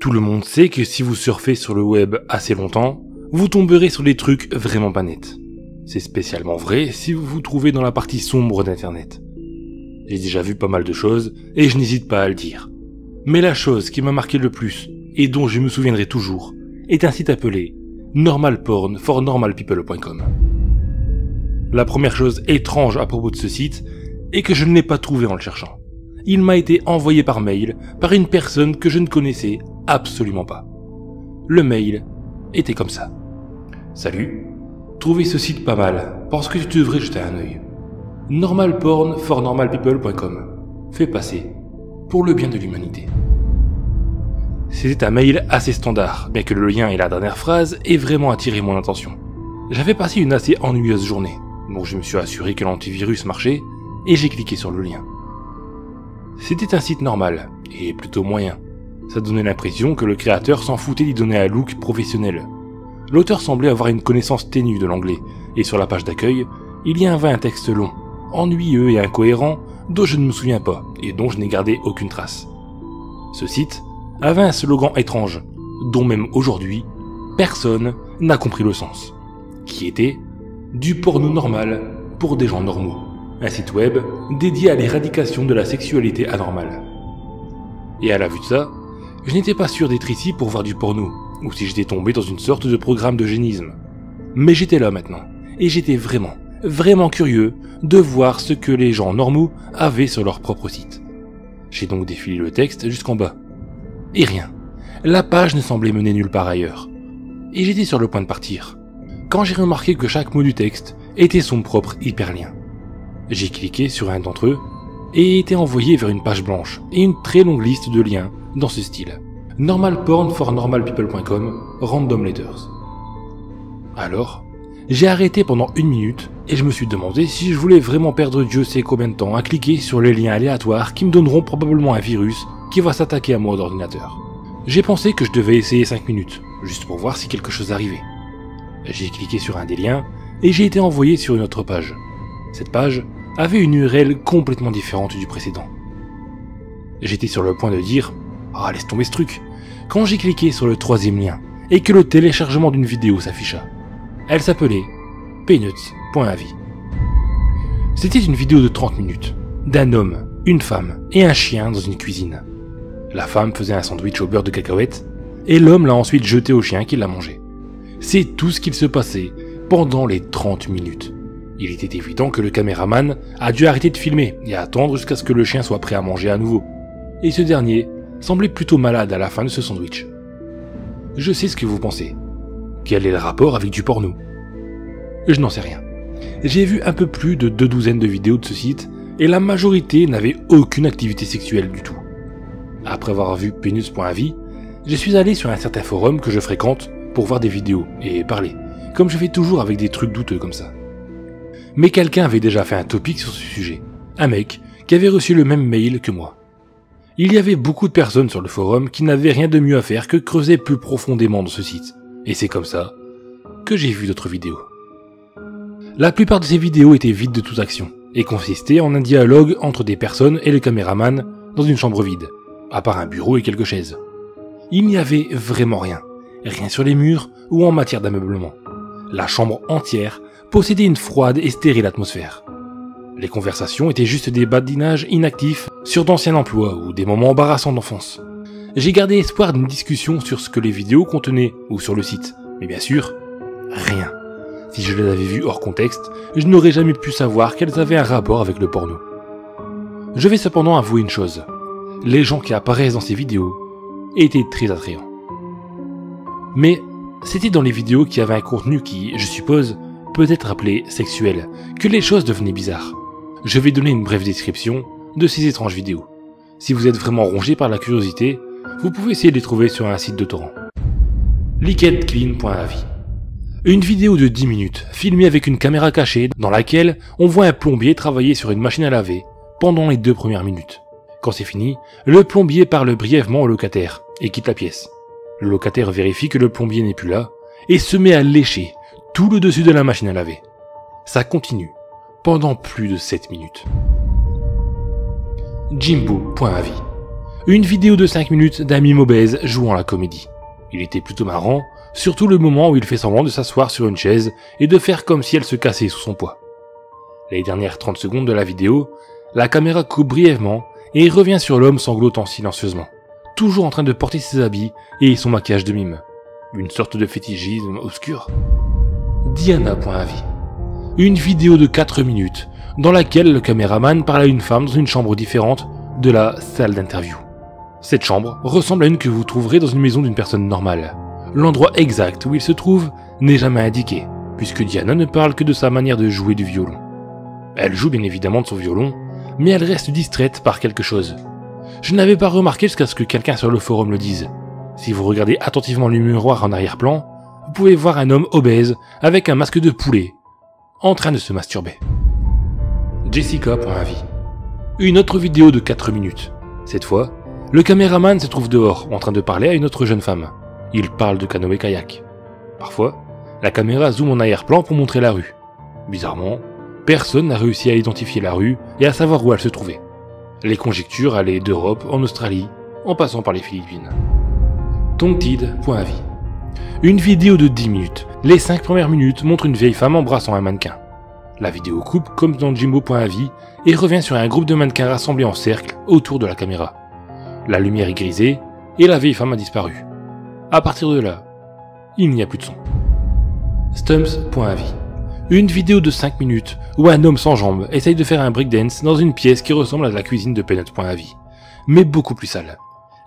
Tout le monde sait que si vous surfez sur le web assez longtemps, vous tomberez sur des trucs vraiment pas nets. C'est spécialement vrai si vous vous trouvez dans la partie sombre d'internet. J'ai déjà vu pas mal de choses et je n'hésite pas à le dire. Mais la chose qui m'a marqué le plus et dont je me souviendrai toujours est un site appelé normalpornfornormalpeople.com. La première chose étrange à propos de ce site est que je ne l'ai pas trouvé en le cherchant. Il m'a été envoyé par mail par une personne que je ne connaissais absolument pas. Le mail était comme ça. Salut, trouvez ce site pas mal, pense que tu devrais jeter un œil. Normalpornfornormalpeople.com. Fais passer pour le bien de l'humanité. C'était un mail assez standard, bien que le lien et la dernière phrase aient vraiment attiré mon attention. J'avais passé une assez ennuyeuse journée, donc je me suis assuré que l'antivirus marchait et j'ai cliqué sur le lien. C'était un site normal, et plutôt moyen. Ça donnait l'impression que le créateur s'en foutait d'y donner un look professionnel. L'auteur semblait avoir une connaissance ténue de l'anglais, et sur la page d'accueil, il y avait un texte long, ennuyeux et incohérent, dont je ne me souviens pas, et dont je n'ai gardé aucune trace. Ce site avait un slogan étrange, dont même aujourd'hui, personne n'a compris le sens, qui était « Du porno normal pour des gens normaux ». Un site web dédié à l'éradication de la sexualité anormale. Et à la vue de ça, je n'étais pas sûr d'être ici pour voir du porno, ou si j'étais tombé dans une sorte de programme d'eugénisme. Mais j'étais là maintenant, et j'étais vraiment curieux de voir ce que les gens normaux avaient sur leur propre site. J'ai donc défilé le texte jusqu'en bas. Et rien. La page ne semblait mener nulle part ailleurs. Et j'étais sur le point de partir, quand j'ai remarqué que chaque mot du texte était son propre hyperlien. J'ai cliqué sur un d'entre eux et été envoyé vers une page blanche et une très longue liste de liens dans ce style. Normalpornfornormalpeople.com, Random Letters. Alors, j'ai arrêté pendant 1 minute et je me suis demandé si je voulais vraiment perdre Dieu sait combien de temps à cliquer sur les liens aléatoires qui me donneront probablement un virus qui va s'attaquer à mon ordinateur. J'ai pensé que je devais essayer 5 minutes, juste pour voir si quelque chose arrivait. J'ai cliqué sur un des liens et j'ai été envoyé sur une autre page. Cette page avait une URL complètement différente du précédent. J'étais sur le point de dire « Ah, laisse tomber ce truc !» quand j'ai cliqué sur le 3e lien et que le téléchargement d'une vidéo s'afficha. Elle s'appelait peanuts.avi. C'était une vidéo de 30 minutes, d'un homme, une femme et un chien dans une cuisine. La femme faisait un sandwich au beurre de cacahuètes et l'homme l'a ensuite jeté au chien qui l'a mangé. C'est tout ce qu'il se passait pendant les 30 minutes. Il était évident que le caméraman a dû arrêter de filmer et attendre jusqu'à ce que le chien soit prêt à manger à nouveau. Et ce dernier semblait plutôt malade à la fin de ce sandwich. Je sais ce que vous pensez. Quel est le rapport avec du porno? Je n'en sais rien. J'ai vu un peu plus de 2 douzaines de vidéos de ce site et la majorité n'avait aucune activité sexuelle du tout. Après avoir vu peanuts.avi, je suis allé sur un certain forum que je fréquente pour voir des vidéos et parler, comme je fais toujours avec des trucs douteux comme ça. Mais quelqu'un avait déjà fait un topic sur ce sujet, un mec qui avait reçu le même mail que moi. Il y avait beaucoup de personnes sur le forum qui n'avaient rien de mieux à faire que creuser plus profondément dans ce site, et c'est comme ça que j'ai vu d'autres vidéos. La plupart de ces vidéos étaient vides de toute action, et consistaient en un dialogue entre des personnes et le caméraman dans une chambre vide, à part un bureau et quelques chaises. Il n'y avait vraiment rien sur les murs ou en matière d'ameublement. La chambre entière possédait une froide et stérile atmosphère. Les conversations étaient juste des badinages inactifs sur d'anciens emplois ou des moments embarrassants d'enfance. J'ai gardé espoir d'une discussion sur ce que les vidéos contenaient ou sur le site, mais bien sûr, rien. Si je les avais vues hors contexte, je n'aurais jamais pu savoir qu'elles avaient un rapport avec le porno. Je vais cependant avouer une chose, les gens qui apparaissent dans ces vidéos étaient très attrayants. Mais c'était dans les vidéos qui avaient un contenu qui, je suppose, peut être appelé sexuel, que les choses devenaient bizarres. Je vais donner une brève description de ces étranges vidéos. Si vous êtes vraiment rongé par la curiosité, vous pouvez essayer de les trouver sur un site de torrent. LiquidClean.avi. Une vidéo de 10 minutes, filmée avec une caméra cachée, dans laquelle on voit un plombier travailler sur une machine à laver pendant les 2 premières minutes. Quand c'est fini, le plombier parle brièvement au locataire et quitte la pièce. Le locataire vérifie que le plombier n'est plus là et se met à lécher tout le dessus de la machine à laver. Ça continue pendant plus de 7 minutes. Jimbo.avi. Une vidéo de 5 minutes d'un mime obèse jouant la comédie. Il était plutôt marrant, surtout le moment où il fait semblant de s'asseoir sur une chaise et de faire comme si elle se cassait sous son poids. Les dernières 30 secondes de la vidéo, la caméra coupe brièvement et revient sur l'homme sanglotant silencieusement, toujours en train de porter ses habits et son maquillage de mime. Une sorte de fétichisme obscur. Diana.avis. Une vidéo de 4 minutes dans laquelle le caméraman parle à une femme dans une chambre différente de la salle d'interview. Cette chambre ressemble à une que vous trouverez dans une maison d'une personne normale. L'endroit exact où il se trouve n'est jamais indiqué, puisque Diana ne parle que de sa manière de jouer du violon. Elle joue bien évidemment de son violon, mais elle reste distraite par quelque chose. Je n'avais pas remarqué jusqu'à ce que quelqu'un sur le forum le dise. Si vous regardez attentivement le miroir en arrière-plan, vous pouvez voir un homme obèse avec un masque de poulet, en train de se masturber. Jessica.avis. Une autre vidéo de 4 minutes. Cette fois, le caméraman se trouve dehors, en train de parler à une autre jeune femme. Il parle de canoë-kayak. Parfois, la caméra zoome en arrière-plan pour montrer la rue. Bizarrement, personne n'a réussi à identifier la rue et à savoir où elle se trouvait. Les conjectures allaient d'Europe en Australie, en passant par les Philippines. Tonktid.avis. Une vidéo de 10 minutes. Les 5 premières minutes montrent une vieille femme embrassant un mannequin. La vidéo coupe comme dans Jimbo.avis et revient sur un groupe de mannequins rassemblés en cercle autour de la caméra. La lumière est grisée et la vieille femme a disparu. À partir de là, il n'y a plus de son. Stumps.avis. Une vidéo de 5 minutes où un homme sans jambes essaye de faire un breakdance dans une pièce qui ressemble à la cuisine de Peanut.avis, mais beaucoup plus sale.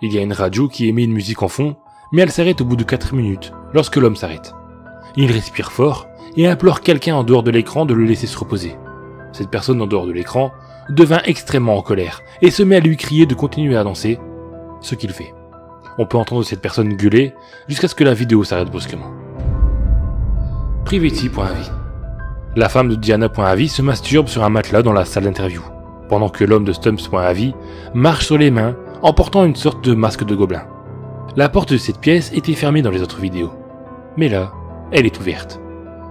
Il y a une radio qui émet une musique en fond, mais elle s'arrête au bout de 4 minutes lorsque l'homme s'arrête. Il respire fort et implore quelqu'un en dehors de l'écran de le laisser se reposer. Cette personne en dehors de l'écran devint extrêmement en colère et se met à lui crier de continuer à danser, ce qu'il fait. On peut entendre cette personne gueuler jusqu'à ce que la vidéo s'arrête brusquement. Privity.avis. La femme de Diana.avis se masturbe sur un matelas dans la salle d'interview, pendant que l'homme de Stumps.avis marche sur les mains en portant une sorte de masque de gobelin. La porte de cette pièce était fermée dans les autres vidéos, mais là, elle est ouverte.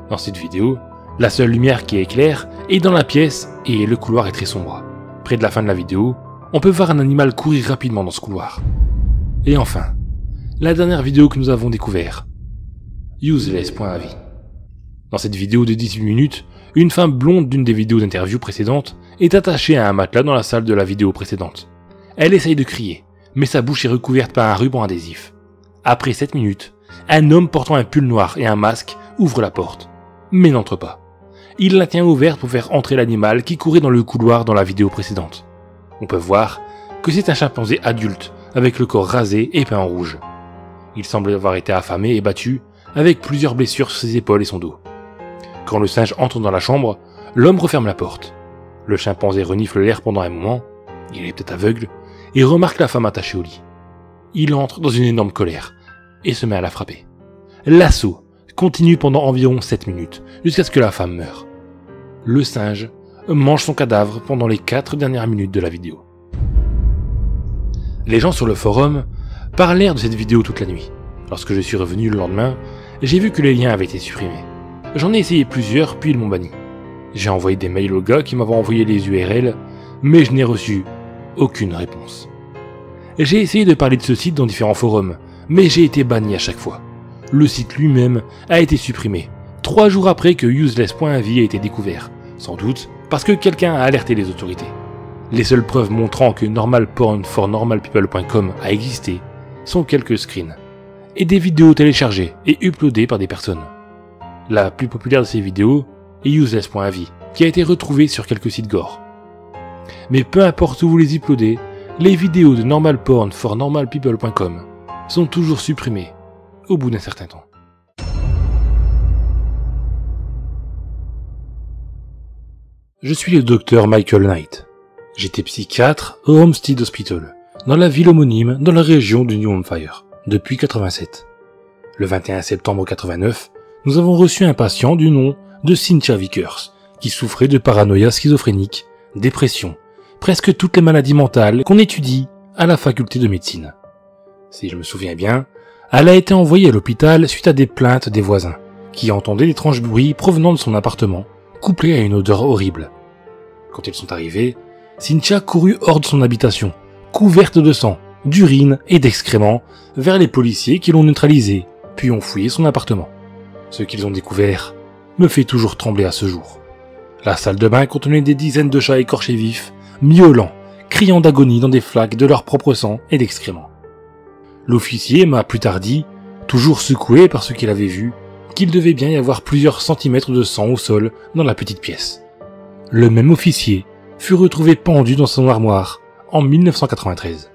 Dans cette vidéo, la seule lumière qui éclaire est dans la pièce et le couloir est très sombre. Près de la fin de la vidéo, on peut voir un animal courir rapidement dans ce couloir. Et enfin, la dernière vidéo que nous avons découverte, Useless.avis. Dans cette vidéo de 18 minutes, une femme blonde d'une des vidéos d'interview précédentes est attachée à un matelas dans la salle de la vidéo précédente. Elle essaye de crier, mais sa bouche est recouverte par un ruban adhésif. Après 7 minutes, un homme portant un pull noir et un masque ouvre la porte, mais n'entre pas. Il la tient ouverte pour faire entrer l'animal qui courait dans le couloir dans la vidéo précédente. On peut voir que c'est un chimpanzé adulte avec le corps rasé et peint en rouge. Il semble avoir été affamé et battu, avec plusieurs blessures sur ses épaules et son dos. Quand le singe entre dans la chambre, l'homme referme la porte. Le chimpanzé renifle l'air pendant un moment, il est peut-être aveugle, et remarque la femme attachée au lit. Il entre dans une énorme colère, et se met à la frapper. L'assaut continue pendant environ 7 minutes, jusqu'à ce que la femme meure. Le singe mange son cadavre pendant les 4 dernières minutes de la vidéo. Les gens sur le forum parlèrent de cette vidéo toute la nuit. Lorsque je suis revenu le lendemain, j'ai vu que les liens avaient été supprimés. J'en ai essayé plusieurs, puis ils m'ont banni. J'ai envoyé des mails aux gars qui m'avaient envoyé les URL, mais je n'ai reçu aucune réponse. J'ai essayé de parler de ce site dans différents forums, mais j'ai été banni à chaque fois. Le site lui-même a été supprimé, 3 jours après que Useless.avis a été découvert, sans doute parce que quelqu'un a alerté les autorités. Les seules preuves montrant que normalpornfornormalpeople.com a existé sont quelques screens, et des vidéos téléchargées et uploadées par des personnes. La plus populaire de ces vidéos est Useless.avis, qui a été retrouvée sur quelques sites gore. Mais peu importe où vous les uploadez, les vidéos de normalpornfornormalpeople.com sont toujours supprimées au bout d'un certain temps. Je suis le docteur Michael Knight. J'étais psychiatre au Homestead Hospital, dans la ville homonyme dans la région du New Hampshire, depuis 87. Le 21 septembre 89, nous avons reçu un patient du nom de Cynthia Vickers, qui souffrait de paranoïa schizophrénique, dépression, presque toutes les maladies mentales qu'on étudie à la faculté de médecine. Si je me souviens bien, elle a été envoyée à l'hôpital suite à des plaintes des voisins, qui entendaient d'étranges bruits provenant de son appartement, couplés à une odeur horrible. Quand ils sont arrivés, Cynthia courut hors de son habitation, couverte de sang, d'urine et d'excréments vers les policiers qui l'ont neutralisé, puis ont fouillé son appartement. Ce qu'ils ont découvert me fait toujours trembler à ce jour. La salle de bain contenait des dizaines de chats écorchés vifs, miaulant, criant d'agonie dans des flaques de leur propre sang et d'excréments. L'officier m'a plus tard dit, toujours secoué par ce qu'il avait vu, qu'il devait bien y avoir plusieurs centimètres de sang au sol dans la petite pièce. Le même officier fut retrouvé pendu dans son armoire en 1993.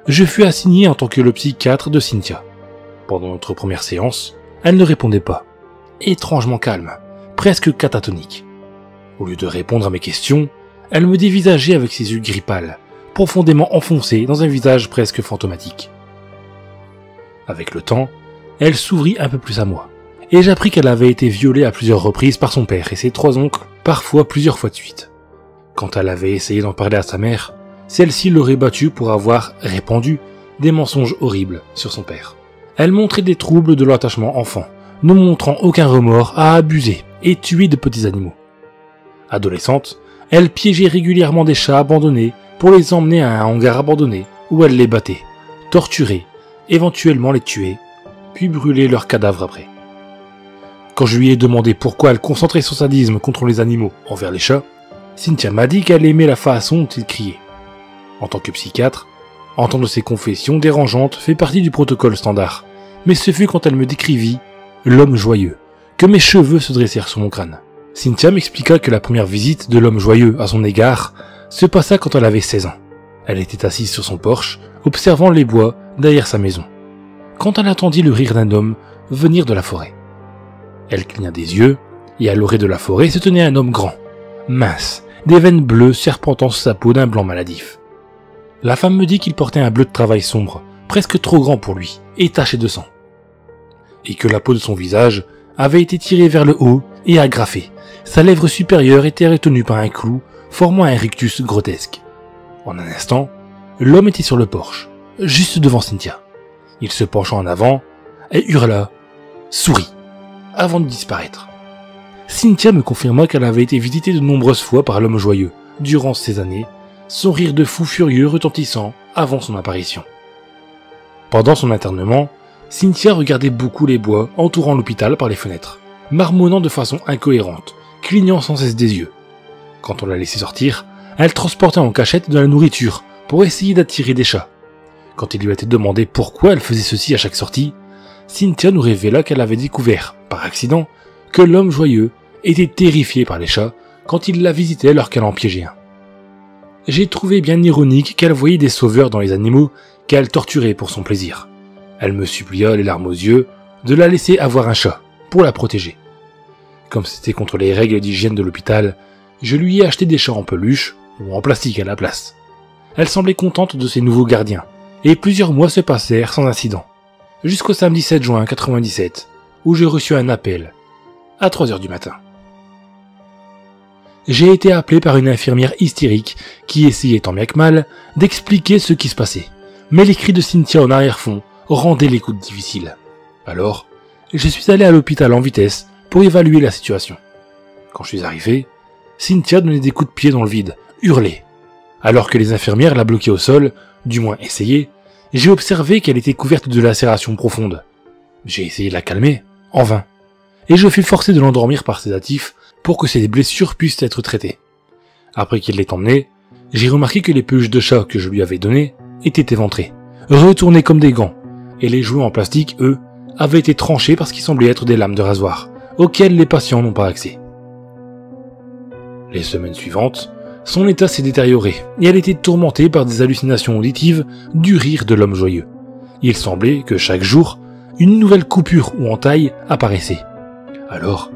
Je fus assigné en tant que le psychiatre de Cynthia. Pendant notre première séance, elle ne répondait pas. Étrangement calme, presque catatonique. Au lieu de répondre à mes questions, elle me dévisageait avec ses yeux gris pâles, profondément enfoncés dans un visage presque fantomatique. Avec le temps, elle s'ouvrit un peu plus à moi, et j'appris qu'elle avait été violée à plusieurs reprises par son père et ses 3 oncles, parfois plusieurs fois de suite. Quand elle avait essayé d'en parler à sa mère, celle-ci l'aurait battue pour avoir répandu des mensonges horribles sur son père. Elle montrait des troubles de l'attachement enfant, ne montrant aucun remords à abuser et tuer de petits animaux. Adolescente, elle piégeait régulièrement des chats abandonnés pour les emmener à un hangar abandonné où elle les battait, torturait, éventuellement les tuait, puis brûlait leurs cadavres après. Quand je lui ai demandé pourquoi elle concentrait son sadisme contre les animaux envers les chats, Cynthia m'a dit qu'elle aimait la façon dont ils criaient. En tant que psychiatre, entendre ces confessions dérangeantes fait partie du protocole standard, mais ce fut quand elle me décrivit l'homme joyeux, que mes cheveux se dressèrent sur mon crâne. Cynthia m'expliqua que la première visite de l'homme joyeux à son égard se passa quand elle avait 16 ans. Elle était assise sur son porche, observant les bois derrière sa maison, quand elle entendit le rire d'un homme venir de la forêt. Elle cligna des yeux, et à l'orée de la forêt se tenait un homme grand, mince, des veines bleues serpentant sur sa peau d'un blanc maladif. La femme me dit qu'il portait un bleu de travail sombre, presque trop grand pour lui, et taché de sang, et que la peau de son visage avait été tirée vers le haut et agrafée. Sa lèvre supérieure était retenue par un clou, formant un rictus grotesque. En un instant, l'homme était sur le porche, juste devant Cynthia. Il se pencha en avant et hurla « Souris !» avant de disparaître. Cynthia me confirma qu'elle avait été visitée de nombreuses fois par l'homme joyeux durant ces années, son rire de fou furieux retentissant avant son apparition. Pendant son internement, Cynthia regardait beaucoup les bois entourant l'hôpital par les fenêtres, marmonnant de façon incohérente, clignant sans cesse des yeux. Quand on la laissait sortir, elle transportait en cachette de la nourriture pour essayer d'attirer des chats. Quand il lui était demandé pourquoi elle faisait ceci à chaque sortie, Cynthia nous révéla qu'elle avait découvert, par accident, que l'homme joyeux était terrifié par les chats quand il la visitait alors qu'elle en piégeait un. J'ai trouvé bien ironique qu'elle voyait des sauveurs dans les animaux qu'elle torturait pour son plaisir. Elle me supplia, les larmes aux yeux, de la laisser avoir un chat, pour la protéger. Comme c'était contre les règles d'hygiène de l'hôpital, je lui ai acheté des chats en peluche, ou en plastique à la place. Elle semblait contente de ses nouveaux gardiens, et plusieurs mois se passèrent sans incident. Jusqu'au samedi 7 juin 1997, où je reçus un appel, à 3h du matin. J'ai été appelé par une infirmière hystérique qui essayait tant bien que mal d'expliquer ce qui se passait, mais les cris de Cynthia en arrière-fond rendaient l'écoute difficile. Alors, je suis allé à l'hôpital en vitesse pour évaluer la situation. Quand je suis arrivé, Cynthia donnait des coups de pied dans le vide, hurlait. Alors que les infirmières la bloquaient au sol, du moins essayaient, j'ai observé qu'elle était couverte de lacérations profondes. J'ai essayé de la calmer, en vain, et je fus forcé de l'endormir par sédatif pour que ses blessures puissent être traitées. Après qu'il l'ait emmenée, j'ai remarqué que les peluches de chat que je lui avais données étaient éventrées, retournées comme des gants, et les jouets en plastique, eux, avaient été tranchés parce qu'ils semblaient être des lames de rasoir, auxquelles les patients n'ont pas accès. Les semaines suivantes, son état s'est détérioré, et elle était tourmentée par des hallucinations auditives du rire de l'homme joyeux. Il semblait que chaque jour, une nouvelle coupure ou entaille apparaissait. Alors,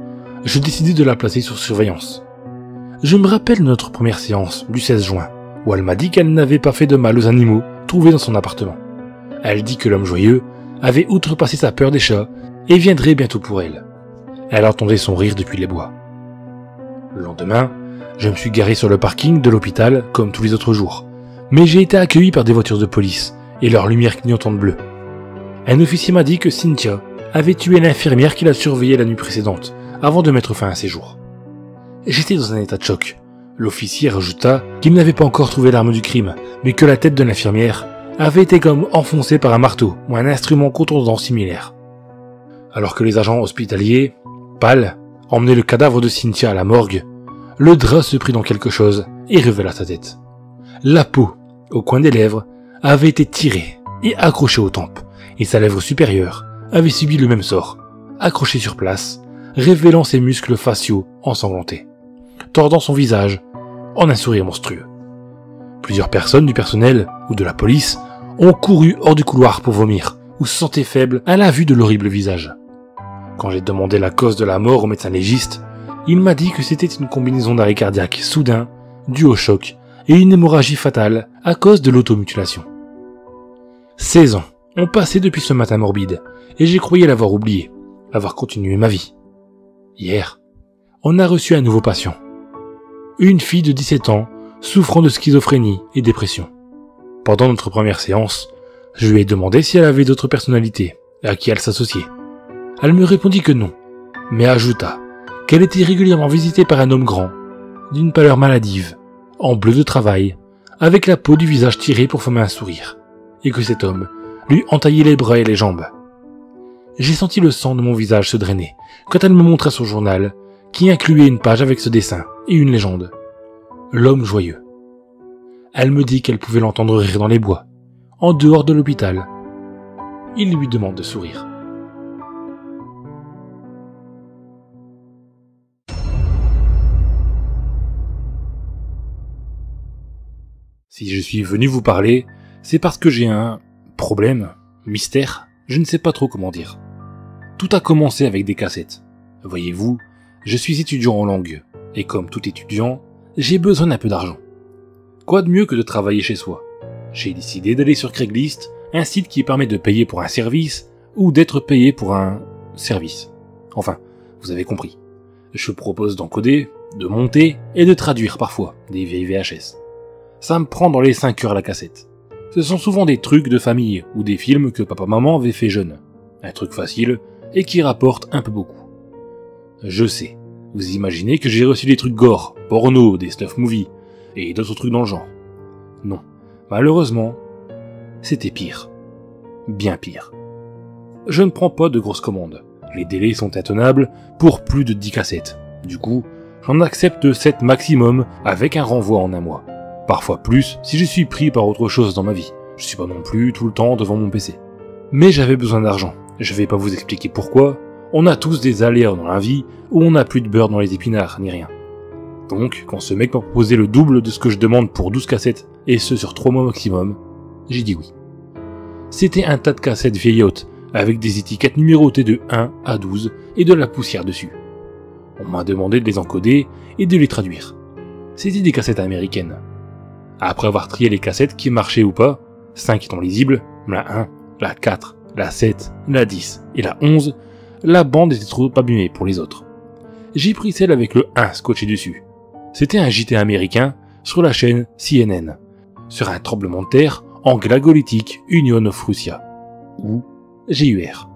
je décidai de la placer sur surveillance. Je me rappelle de notre première séance, du 16 juin, où elle m'a dit qu'elle n'avait pas fait de mal aux animaux trouvés dans son appartement. Elle dit que l'homme joyeux avait outrepassé sa peur des chats et viendrait bientôt pour elle. Elle entendait son rire depuis les bois. Le lendemain, je me suis garé sur le parking de l'hôpital comme tous les autres jours, mais j'ai été accueilli par des voitures de police et leurs lumières clignotantes bleues. Un officier m'a dit que Cynthia avait tué l'infirmière qui la surveillait la nuit précédente, avant de mettre fin à ses jours. J'étais dans un état de choc. L'officier rajouta qu'il n'avait pas encore trouvé l'arme du crime, mais que la tête de l'infirmière avait été comme enfoncée par un marteau ou un instrument contondant similaire. Alors que les agents hospitaliers, pâles, emmenaient le cadavre de Cynthia à la morgue, le drap se prit dans quelque chose et révéla sa tête. La peau, au coin des lèvres, avait été tirée et accrochée aux tempes, et sa lèvre supérieure avait subi le même sort, accrochée sur place, révélant ses muscles faciaux ensanglantés, tordant son visage en un sourire monstrueux. Plusieurs personnes du personnel ou de la police ont couru hors du couloir pour vomir ou se sentaient faibles à la vue de l'horrible visage. Quand j'ai demandé la cause de la mort au médecin légiste, il m'a dit que c'était une combinaison d'arrêt cardiaque soudain, dû au choc, et une hémorragie fatale à cause de l'automutilation. 16 ans ont passé depuis ce matin morbide, et j'ai croyé l'avoir oublié, avoir continué ma vie. Hier, on a reçu un nouveau patient. Une fille de 17 ans, souffrant de schizophrénie et dépression. Pendant notre première séance, je lui ai demandé si elle avait d'autres personnalités, et à qui elle s'associait. Elle me répondit que non, mais ajouta qu'elle était régulièrement visitée par un homme grand, d'une pâleur maladive, en bleu de travail, avec la peau du visage tirée pour former un sourire, et que cet homme lui entaillait les bras et les jambes. J'ai senti le sang de mon visage se drainer quand elle me montrait son journal, qui incluait une page avec ce dessin et une légende. L'homme joyeux. Elle me dit qu'elle pouvait l'entendre rire dans les bois, en dehors de l'hôpital. Il lui demande de sourire. Si je suis venu vous parler, c'est parce que j'ai un problème, mystère, je ne sais pas trop comment dire. Tout a commencé avec des cassettes. Voyez-vous, je suis étudiant en langue, et comme tout étudiant, j'ai besoin d'un peu d'argent. Quoi de mieux que de travailler chez soi? J'ai décidé d'aller sur Craigslist, un site qui permet de payer pour un service, ou d'être payé pour un service. Enfin, vous avez compris. Je propose d'encoder, de monter, et de traduire parfois des vieilles VHS. Ça me prend dans les 5 heures la cassette. Ce sont souvent des trucs de famille ou des films que papa-maman avait fait jeune. Un truc facile et qui rapporte un peu beaucoup. Je sais, vous imaginez que j'ai reçu des trucs gore, porno, des stuff movies et d'autres trucs dans le genre. Non, malheureusement, c'était pire. Bien pire. Je ne prends pas de grosses commandes. Les délais sont intenables pour plus de 10 cassettes. Du coup, j'en accepte 7 maximum avec un renvoi en un mois. Parfois plus si je suis pris par autre chose dans ma vie. Je suis pas non plus tout le temps devant mon PC. Mais j'avais besoin d'argent. Je vais pas vous expliquer pourquoi. On a tous des aléas dans la vie où on n'a plus de beurre dans les épinards, ni rien. Donc, quand ce mec m'a proposé le double de ce que je demande pour 12 cassettes, et ce sur 3 mois maximum, j'ai dit oui. C'était un tas de cassettes vieillottes, avec des étiquettes numérotées de 1 à 12 et de la poussière dessus. On m'a demandé de les encoder et de les traduire. C'était des cassettes américaines. Après avoir trié les cassettes qui marchaient ou pas, 5 étant lisibles, la 1, la 4, la 7, la 10 et la 11, la bande était trop abîmée pour les autres. J'ai pris celle avec le 1 scotché dessus. C'était un JT américain sur la chaîne CNN, sur un tremblement de terre en Glagolitic Union of Russia, ou GUR.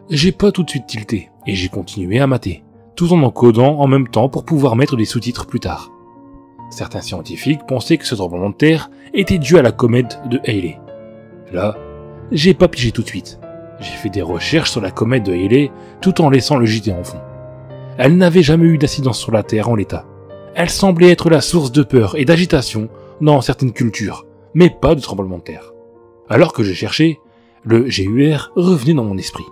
J'ai pas tout de suite tilté, et j'ai continué à mater, tout en encodant en même temps pour pouvoir mettre des sous-titres plus tard. Certains scientifiques pensaient que ce tremblement de terre était dû à la comète de Halley. Là, j'ai pas pigé tout de suite. J'ai fait des recherches sur la comète de Halley tout en laissant le JT en fond. Elle n'avait jamais eu d'incidence sur la Terre en l'état. Elle semblait être la source de peur et d'agitation dans certaines cultures, mais pas de tremblement de terre. Alors que je cherchais, le GUR revenait dans mon esprit.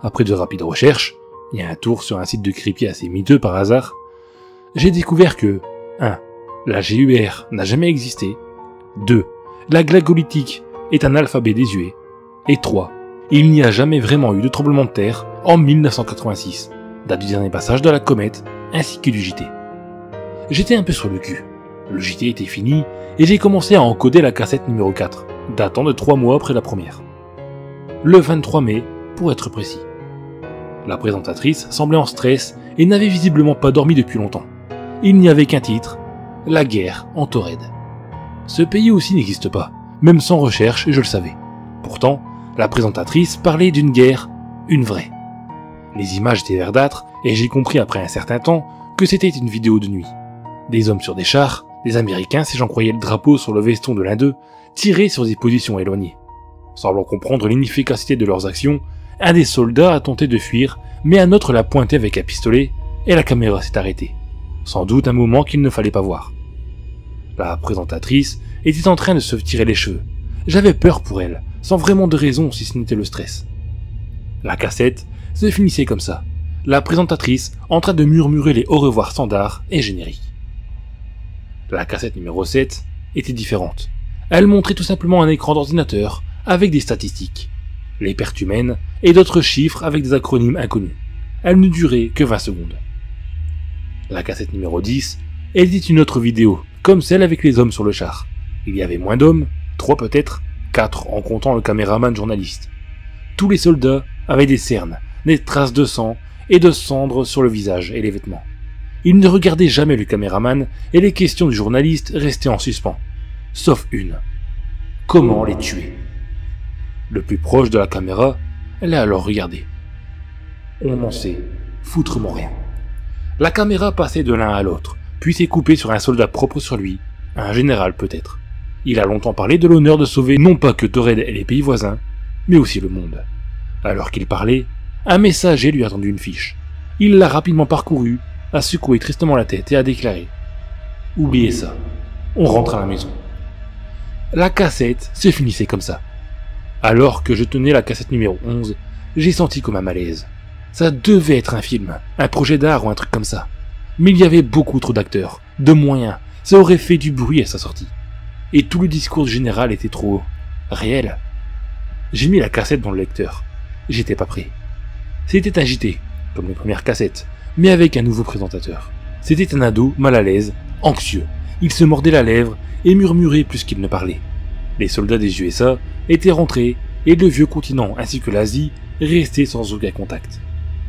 Après de rapides recherches, et un tour sur un site de creepy assez miteux par hasard, j'ai découvert que 1. La GUR n'a jamais existé. 2. La Glagolitic est un alphabet désuet. Et 3. Il n'y a jamais vraiment eu de tremblement de terre en 1986, date du dernier passage de la comète, ainsi que du JT. J'étais un peu sur le cul. Le JT était fini, et j'ai commencé à encoder la cassette numéro 4, datant de 3 mois après la première. Le 23 mai, pour être précis. La présentatrice semblait en stress et n'avait visiblement pas dormi depuis longtemps. Il n'y avait qu'un titre, la guerre en Taured. Ce pays aussi n'existe pas, même sans recherche, je le savais. Pourtant, la présentatrice parlait d'une guerre, une vraie. Les images étaient verdâtres, et j'ai compris après un certain temps que c'était une vidéo de nuit. Des hommes sur des chars, Les Américains, si j'en croyais le drapeau sur le veston de l'un d'eux, tiraient sur des positions éloignées. Semblant comprendre l'inefficacité de leurs actions, un des soldats a tenté de fuir, mais un autre l'a pointé avec un pistolet, et la caméra s'est arrêtée. Sans doute un moment qu'il ne fallait pas voir. La présentatrice était en train de se tirer les cheveux. J'avais peur pour elle, sans vraiment de raison si ce n'était le stress. La cassette se finissait comme ça. La présentatrice en train de murmurer les au revoir standards et génériques. La cassette numéro 7 était différente. Elle montrait tout simplement un écran d'ordinateur avec des statistiques, les pertes humaines et d'autres chiffres avec des acronymes inconnus. Elle ne durait que 20 secondes. La cassette numéro 10 était une autre vidéo, comme celle avec les hommes sur le char. Il y avait moins d'hommes, 3 peut-être, 4 en comptant le caméraman journaliste. Tous les soldats avaient des cernes, des traces de sang et de cendres sur le visage et les vêtements. Ils ne regardaient jamais le caméraman et les questions du journaliste restaient en suspens. Sauf une. Comment les tuer? Le plus proche de la caméra, elle a alors regardé. On n'en sait foutrement rien. La caméra passait de l'un à l'autre, puis s'est coupée sur un soldat propre sur lui, un général peut-être. Il a longtemps parlé de l'honneur de sauver non pas que Torred et les pays voisins, mais aussi le monde. Alors qu'il parlait, un messager lui a tendu une fiche. Il l'a rapidement parcourue, a secoué tristement la tête et a déclaré « Oubliez ça, on rentre à la maison ». La cassette se finissait comme ça. Alors que je tenais la cassette numéro 11, j'ai senti comme un malaise. Ça devait être un film, un projet d'art ou un truc comme ça. Mais il y avait beaucoup trop d'acteurs, de moyens, ça aurait fait du bruit à sa sortie. Et tout le discours général était trop réel. J'ai mis la cassette dans le lecteur. J'étais pas prêt. C'était un JT, comme les premières cassettes, mais avec un nouveau présentateur. C'était un ado mal à l'aise, anxieux. Il se mordait la lèvre et murmurait plus qu'il ne parlait. Les soldats des USA étaient rentrés et le vieux continent ainsi que l'Asie restaient sans aucun contact.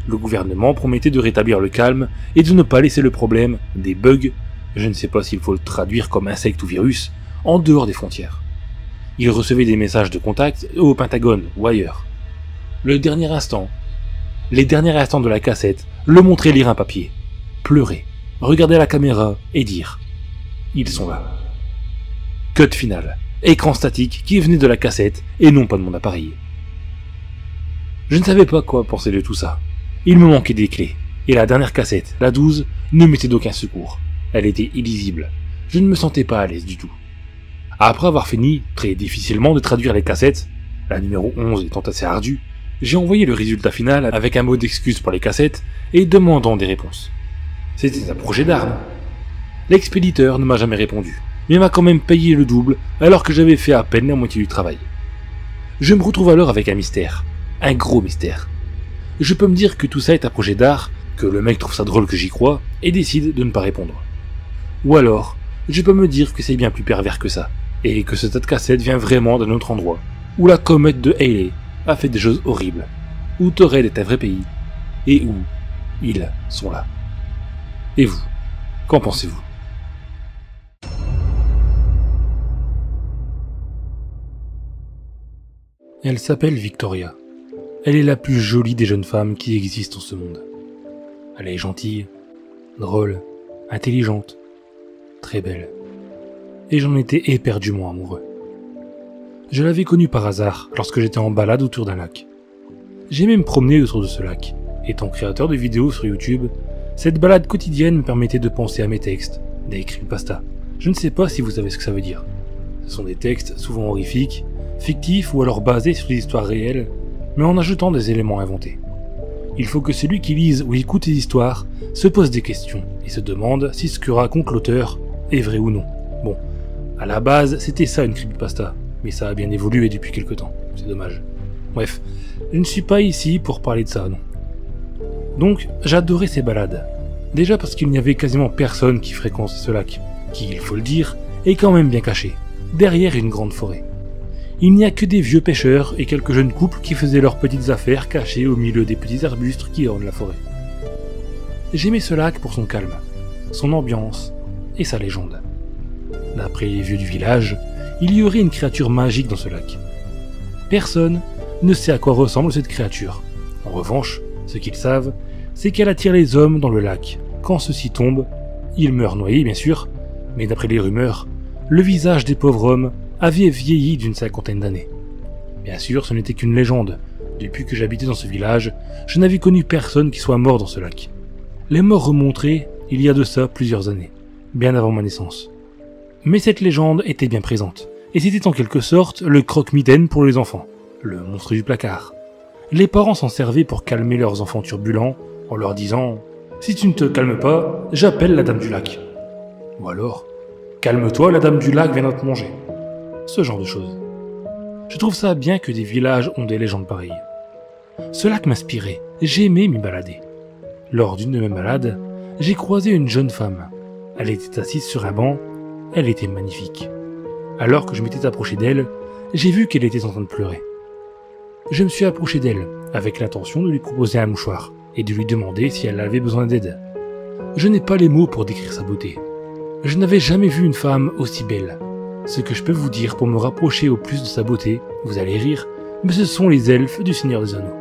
Le gouvernement promettait de rétablir le calme et de ne pas laisser le problème des bugs, je ne sais pas s'il faut le traduire comme insecte ou virus, en dehors des frontières. Il recevait des messages de contact au Pentagone ou ailleurs. Les derniers instants de la cassette le montraient lire un papier, pleurer, regarder la caméra et dire « Ils sont là ». Cut final, écran statique qui venait de la cassette et non pas de mon appareil. Je ne savais pas quoi penser de tout ça. Il me manquait des clés, et la dernière cassette, la 12, ne mettait d'aucun secours. Elle était illisible. Je ne me sentais pas à l'aise du tout. Après avoir fini, très difficilement, de traduire les cassettes, la numéro 11 étant assez ardue, j'ai envoyé le résultat final avec un mot d'excuse pour les cassettes et demandant des réponses. C'était un projet d'arme. L'expéditeur ne m'a jamais répondu, mais m'a quand même payé le double alors que j'avais fait à peine la moitié du travail. Je me retrouve alors avec un mystère, un gros mystère. Je peux me dire que tout ça est un projet d'art, que le mec trouve ça drôle que j'y crois, et décide de ne pas répondre. Ou alors, je peux me dire que c'est bien plus pervers que ça, et que cette cassette vient vraiment d'un autre endroit, où la comète de Halley a fait des choses horribles, où Torred est un vrai pays, et où ils sont là. Et vous, qu'en pensez-vous? Elle s'appelle Victoria. Elle est la plus jolie des jeunes femmes qui existent en ce monde. Elle est gentille, drôle, intelligente, très belle. Et j'en étais éperdument amoureux. Je l'avais connue par hasard lorsque j'étais en balade autour d'un lac. J'aimais me promener autour de ce lac. Étant créateur de vidéos sur YouTube, cette balade quotidienne me permettait de penser à mes textes, des creepypasta. Je ne sais pas si vous savez ce que ça veut dire. Ce sont des textes souvent horrifiques, fictifs ou alors basés sur des histoires réelles, mais en ajoutant des éléments inventés. Il faut que celui qui lise ou écoute ces histoires se pose des questions et se demande si ce que raconte l'auteur est vrai ou non. Bon, à la base, c'était ça une creepypasta, mais ça a bien évolué depuis quelque temps, c'est dommage. Bref, je ne suis pas ici pour parler de ça, non. Donc, j'adorais ces balades. Déjà parce qu'il n'y avait quasiment personne qui fréquentait ce lac, qui, il faut le dire, est quand même bien caché, derrière une grande forêt. Il n'y a que des vieux pêcheurs et quelques jeunes couples qui faisaient leurs petites affaires cachées au milieu des petits arbustes qui ornent la forêt. J'aimais ce lac pour son calme, son ambiance et sa légende. D'après les vieux du village, il y aurait une créature magique dans ce lac. Personne ne sait à quoi ressemble cette créature. En revanche, ce qu'ils savent, c'est qu'elle attire les hommes dans le lac. Quand ceux-ci tombent, ils meurent noyés bien sûr, Mais d'après les rumeurs, le visage des pauvres hommes avait vieilli d'une 50aine d'années. Bien sûr, ce n'était qu'une légende. Depuis que j'habitais dans ce village, je n'avais connu personne qui soit mort dans ce lac. Les morts remonteraient il y a de ça plusieurs années, bien avant ma naissance. Mais cette légende était bien présente, et c'était en quelque sorte le croque-mitaine pour les enfants, le monstre du placard. Les parents s'en servaient pour calmer leurs enfants turbulents, en leur disant « Si tu ne te calmes pas, j'appelle la dame du lac. » Ou alors « Calme-toi, la dame du lac viendra te manger. » Ce genre de choses. Je trouve ça bien que des villages ont des légendes pareilles. Ce lac m'inspirait, j'aimais m'y balader. Lors d'une de mes balades, j'ai croisé une jeune femme. Elle était assise sur un banc, elle était magnifique. Alors que je m'étais approché d'elle, j'ai vu qu'elle était en train de pleurer. Je me suis approché d'elle, avec l'intention de lui proposer un mouchoir, et de lui demander si elle avait besoin d'aide. Je n'ai pas les mots pour décrire sa beauté. Je n'avais jamais vu une femme aussi belle. Ce que je peux vous dire pour me rapprocher au plus de sa beauté, vous allez rire, mais ce sont les elfes du Seigneur des Anneaux.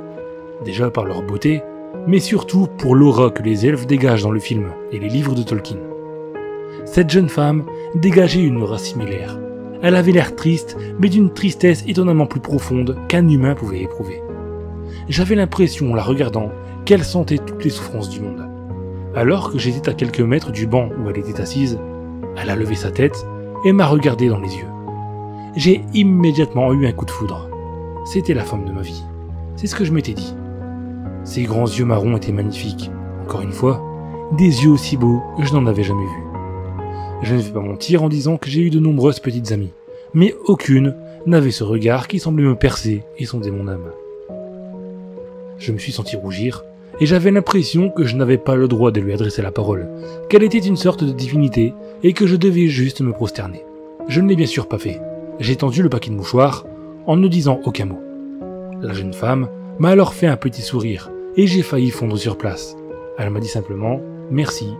Déjà par leur beauté, mais surtout pour l'aura que les elfes dégagent dans le film et les livres de Tolkien. Cette jeune femme dégageait une aura similaire. Elle avait l'air triste, mais d'une tristesse étonnamment plus profonde qu'un humain pouvait éprouver. J'avais l'impression, en la regardant, qu'elle sentait toutes les souffrances du monde. Alors que j'étais à quelques mètres du banc où elle était assise, elle a levé sa tête et m'a regardé dans les yeux. J'ai immédiatement eu un coup de foudre. C'était la femme de ma vie. C'est ce que je m'étais dit. Ses grands yeux marrons étaient magnifiques. Encore une fois, des yeux aussi beaux, je n'en avais jamais vu. Je ne vais pas mentir en disant que j'ai eu de nombreuses petites amies, mais aucune n'avait ce regard qui semblait me percer et sonder mon âme. Je me suis senti rougir, et j'avais l'impression que je n'avais pas le droit de lui adresser la parole, qu'elle était une sorte de divinité, et que je devais juste me prosterner. Je ne l'ai bien sûr pas fait. J'ai tendu le paquet de mouchoirs, en ne disant aucun mot. La jeune femme m'a alors fait un petit sourire, et j'ai failli fondre sur place. Elle m'a dit simplement « merci »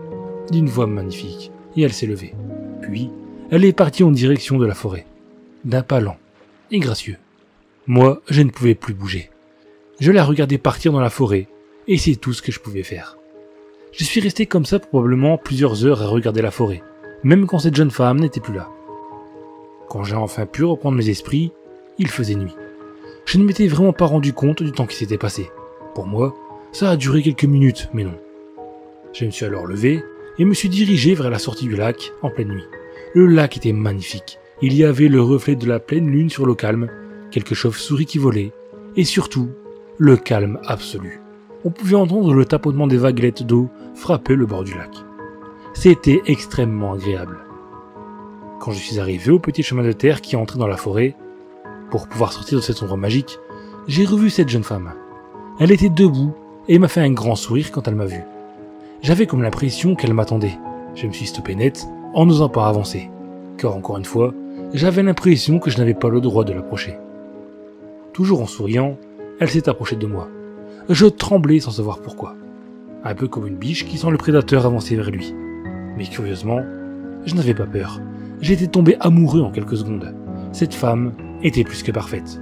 d'une voix magnifique, et elle s'est levée. Puis, elle est partie en direction de la forêt, d'un pas lent et gracieux. Moi, je ne pouvais plus bouger. Je la regardais partir dans la forêt, et c'est tout ce que je pouvais faire. Je suis resté comme ça probablement plusieurs heures à regarder la forêt, même quand cette jeune femme n'était plus là. Quand j'ai enfin pu reprendre mes esprits, il faisait nuit. Je ne m'étais vraiment pas rendu compte du temps qui s'était passé. Pour moi, ça a duré quelques minutes, mais non. Je me suis alors levé et me suis dirigé vers la sortie du lac en pleine nuit. Le lac était magnifique. Il y avait le reflet de la pleine lune sur l'eau calme, quelques chauves-souris qui volaient, et surtout, le calme absolu. On pouvait entendre le tapotement des vaguelettes d'eau frapper le bord du lac. C'était extrêmement agréable. Quand je suis arrivé au petit chemin de terre qui entrait dans la forêt, pour pouvoir sortir de cet endroit magique, j'ai revu cette jeune femme. Elle était debout et m'a fait un grand sourire quand elle m'a vu. J'avais comme l'impression qu'elle m'attendait. Je me suis stoppé net en n'osant pas avancer, car encore une fois, j'avais l'impression que je n'avais pas le droit de l'approcher. Toujours en souriant, elle s'est approchée de moi. Je tremblais sans savoir pourquoi. Un peu comme une biche qui sent le prédateur avancer vers lui. Mais curieusement, je n'avais pas peur. J'étais tombé amoureux en quelques secondes. Cette femme était plus que parfaite.